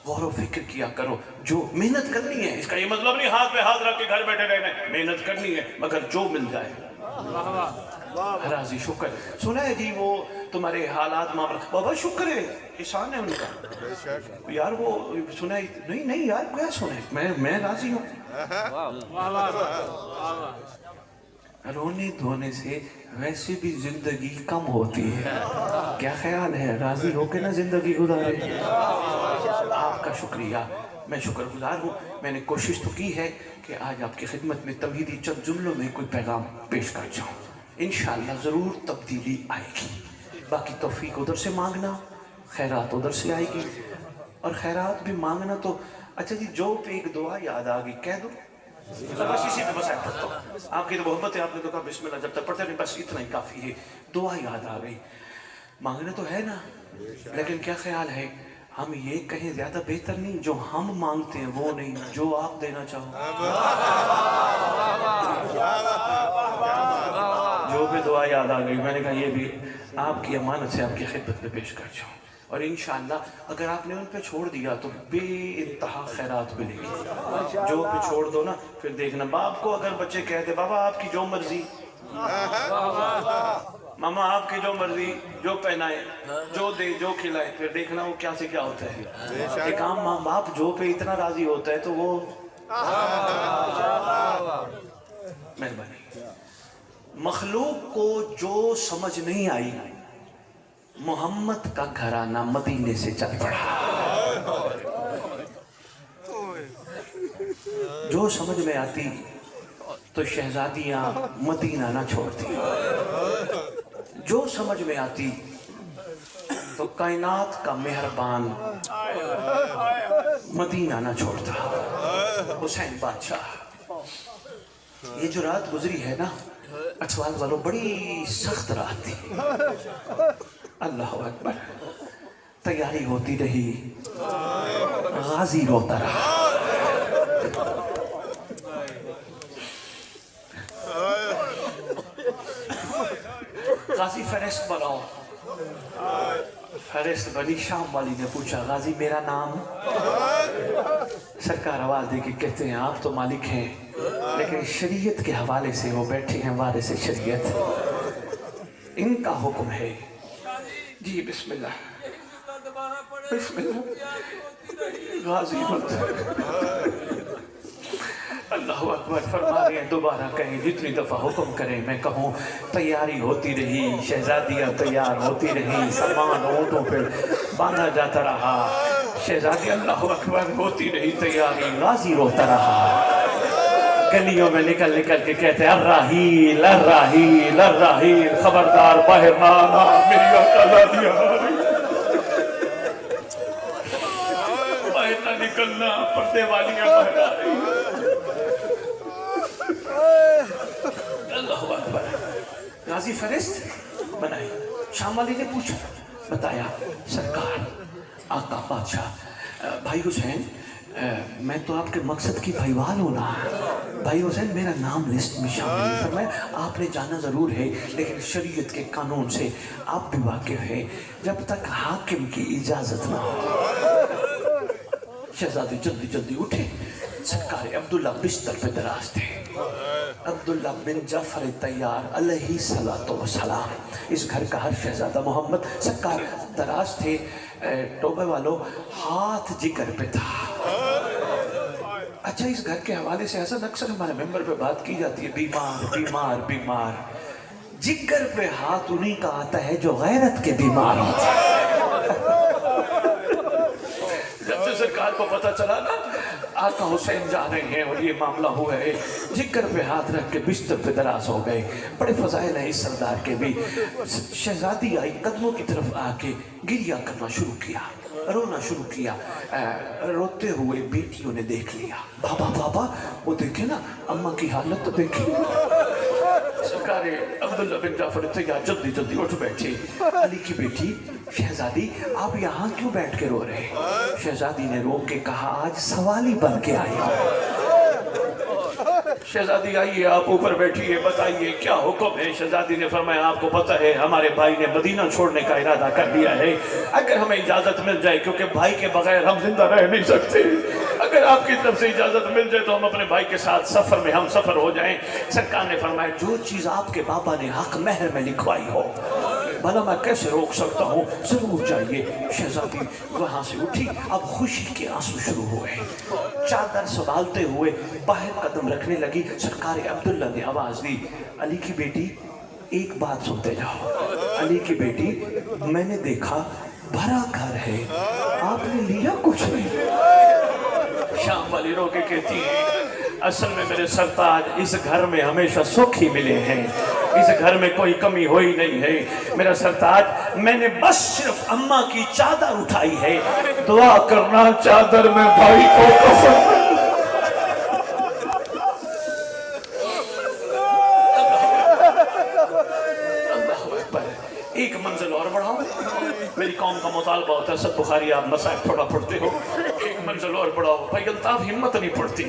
غور و فکر کیا کرو، جو محنت کرنی ہے، اس کا یہ مطلب نہیں ہاتھ پہ ہاتھ رکھ کے گھر بیٹھے رہنا ہے، محنت کرنی ہے مگر جو مل جائے۔ راضی شکر سنا ہے جی وہ تمہارے حالات معاملہ، بابا شکر ہے، احسان ہے ان کا یار، وہ سنا ہے نہیں نہیں یار کیا سنا ہے، میں راضی ہوں۔ رونے دھونے سے ویسے بھی زندگی کم ہوتی ہے، کیا خیال ہے، راضی ہو کے نا زندگی گزارے۔ آپ کا شکریہ، میں شکر گزار ہوں۔ میں نے کوشش تو کی ہے کہ آج آپ کی خدمت میں تمہیدی چند جملوں میں کوئی پیغام پیش کر جاؤں، انشاءاللہ ضرور تبدیلی آئے گی۔ باقی توفیق ادھر سے مانگنا، خیرات ادھر سے آئے گی، اور خیرات بھی مانگنا تو اچھا جی جو پہ ایک دعا یاد آ گئی کہہ دو، بس اسی پہ بس پڑھتا ہوں، آپ کی تو محبت ہے، آپ نے تو کہا بسم اللہ جب تک پڑھتے نہیں، بس اتنا ہی کافی ہے، دعا یاد آ گئی۔ مانگنا تو ہے نا، لیکن کیا خیال ہے ہم یہ کہیں زیادہ بہتر نہیں جو ہم مانگتے ہیں وہ نہیں جو آپ دینا چاہو؟ جو بھی دعا یاد آ گئی میں نے کہا یہ بھی آپ کی امانت سے آپ کی خدمت میں پیش کر جاؤں، اور انشاءاللہ اگر آپ نے ان پہ چھوڑ دیا تو بے انتہا خیرات ملے گی۔ جو پہ چھوڑ دو نا پھر دیکھنا، باپ کو اگر بچے کہتے بابا آپ کی جو مرضی، ماما آپ کی جو مرضی، جو پہنائے، جو دے، جو کھلائے، پھر دیکھنا وہ کیا سے کیا ہوتا ہے۔ ایک عام ماں باپ جو پہ اتنا راضی ہوتا ہے تو وہ مہربانی۔ مخلوق کو جو سمجھ نہیں آئی محمد کا گھرانہ مدینے سے چل پڑا، جو سمجھ میں آتی تو شہزادیاں مدینہ نہ چھوڑتی، جو سمجھ میں آتی تو کائنات کا مہربان مدینہ نہ چھوڑتا۔ حسین بادشاہ، یہ جو رات گزری ہے نا اٹھوال والوں بڑی سخت رات تھی، اللہ اکبر، تیاری ہوتی رہی، غازی روتا رہا۔ غازی فہرست بناؤ، فہرست بنی، شام والی نے پوچھا غازی میرا نام؟ سرکار آواز دے کے کہتے ہیں آپ تو مالک ہیں لیکن شریعت کے حوالے سے وہ بیٹھے ہیں وارث شریعت، ان کا حکم ہے۔ جی بسم اللہ، بسم اللہ۔ غازی اللہ اکبر فرما رہے ہیں، دوبارہ کہیں جتنی دفعہ حکم کریں میں کہوں۔ تیاری ہوتی رہی، شہزادیاں تیار ہوتی رہی، سامان اونٹوں پہ باندھا جاتا رہا، شہزادی اللہ اکبر ہوتی رہی تیاری، غازی روتا رہا۔ گلیوں میں نکل نکل کے کہتے الراحیل الراحیل الراحیل، خبردار باہر نہ آنا، میری آزادیاں باہر نہ نکلنا، پردے والیاں باہر آ رہی۔ اللہ اکبر، غازی فہرست بنائی۔ شام والی نے پوچھا، بتایا سرکار آقا بادشاہ بھائی حسین میں تو آپ کے مقصد کی بھائیوال ہوں نا، بھائی حسین میرا نام لسٹ میں شامل نہیں، فرمایا آپ نے جانا ضرور ہے لیکن شریعت کے قانون سے آپ بھی واقف ہیں، جب تک حاکم کی اجازت نہ ہو۔ شہزادی جلدی جلدی اٹھے، سرکار عبداللہ بستر پہ دراز تھے، عبداللہ بن جعفر طیار علیہ السلام، اس گھر کا ہر شہزادہ محمد، سرکار دراز تھے، ٹوبے والوں ہاتھ جگر پہ تھا۔ اچھا اس گھر کے حوالے سے حسن اکثر ہمارے ممبر پہ بات کی جاتی ہے، بیمار بیمار بیمار، جگر پہ ہاتھ انہی کا آتا ہے جو غیرت کے بیمار ہوتے ہیں۔ جب سے سرکار کو پتہ چلا نا آقا حسین جا رہے ہیں اور یہ معاملہ ہوا ہے، جگر پہ ہاتھ رکھ کے بستر پہ دراز ہو گئے۔ بڑے فضائل ہیں اس سردار کے بھی۔ شہزادی آئی، قدموں کی طرف آ کے گریہ کرنا شروع کیا، رونا شروع کیا۔ روتے ہوئے بیٹیوں نے دیکھ لیا، بابا بابا وہ دیکھیں نا اماں کی حالت تو دیکھیں۔ سرکار عبداللہ بن جعفر طیار جلدی جلدی اٹھ بیٹھے، علی کی بیٹی شہزادی آپ یہاں کیوں بیٹھ کے رو رہے؟ شہزادی نے رو کے کہا آج سوالی بن کے آئی ہوں۔ شہزادی آئیے آپ اوپر بیٹھیے، بتائیے کیا حکم ہے؟ شہزادی نے فرمایا آپ کو پتہ ہے ہمارے بھائی نے مدینہ چھوڑنے کا ارادہ کر لیا ہے، اگر ہمیں اجازت مل جائے کیونکہ بھائی کے بغیر ہم زندہ رہ نہیں سکتے، اگر آپ کی طرف سے اجازت مل جائے تو ہم اپنے بھائی کے ساتھ سفر میں ہم سفر ہو جائیں۔ سرکار نے فرمایا جو چیز آپ کے بابا نے حق مہر میں لکھوائی ہو بھلا میں کیسے روک سکتا ہوں، ضرور چاہیے۔ شہزادی وہاں سے اٹھی، اب خوشی کے آنسو شروع ہوئے، چادر سنبھالتے ہوئے باہر قدم رکھنے لگی۔ سرکار عبداللہ نے آواز دی علی کی بیٹی ایک بات سنتے جاؤ، علی کی بیٹی میں نے دیکھا بھرا گھر ہے، آپ نے لیا کچھ نہیں؟ شام والی رو کے کہتی ہے اصل میں میرے سرتاج اس گھر میں ہمیشہ سکھ ہی ملے ہیں، اس گھر میں کوئی کمی ہوئی نہیں ہے میرا سرتاج، میں نے بس صرف اماں کی چادر اٹھائی ہے، دعا کرنا چادر میں بھائی کو کفن۔ ایک منزل اور بڑھاؤ. میری قوم کا مطالبہ ہوتا ہے سب بخاری آپ مسائب تھوڑا پڑھتے ہو, ایک منزل اور بڑھاؤ. بھائی الطاف ہمت نہیں پڑتی.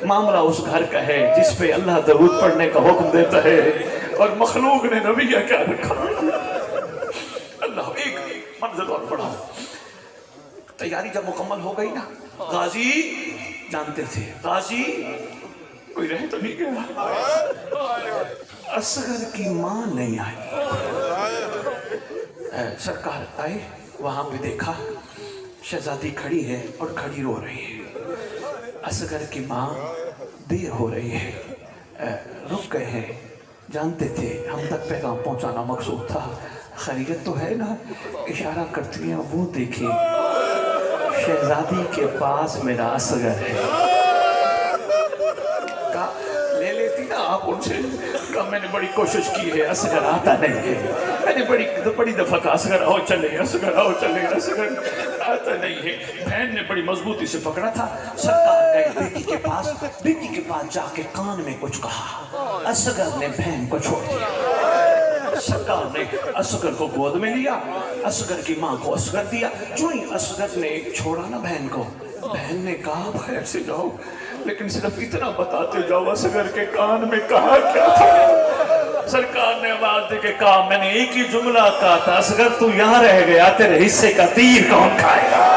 معاملہ اس گھر کا ہے جس پہ اللہ درود پڑھنے کا حکم دیتا ہے اور مخلوق نے نبیہ کیا رکھا. اللہ ایک منزل اور بڑھاؤ. تیاری جب مکمل ہو گئی نا, غازی جانتے تھے غازی کوئی رہ تو نہیں گیا. اصغر کی ماں نہیں آئی. سرکار آئے, وہاں پہ دیکھا شہزادی کھڑی ہے اور کھڑی رو رہی ہے. اصغر کی ماں دیر ہو رہی ہے, رک گئے ہیں. جانتے تھے ہم تک پیغام پہنچانا مقصود تھا. خیریت تو ہے نا؟ اشارہ کرتی ہیں, وہ دیکھیں شہزادی کے پاس میرا اصغر ہے. کہا لے لیتی نا آپ ان سے. کہا میں نے بڑی کوشش کی ہے, اصغر آتا نہیں ہے. میں نے بڑی دفعہ کہا اصغر آؤ چلے, اصغر آؤ چلے, اصغر آتا نہیں ہے. بہن نے بڑی مضبوطی سے پکڑا تھا. سرکار گئے بیٹی کے پاس جا کے کان میں کچھ کہا. اصغر نے بہن کو چھوڑ دیا. سرکار نے اصغر کو گود میں لیا, اصغر کی ماں کو اصغر دیا. جو ہی اصغر نے چھوڑا نا بہن کو, بہن نے کہا خیر سے جاؤ لیکن صرف اتنا بتاتے جاؤ اصغر کے کان میں کہا کیا تھا. سرکار نے آواز دے کے کہا میں نے ایک ہی جملہ کہا تھا, اصغر تو یہاں رہ گیا, تیرے حصے کا تیر کون کھائے گا.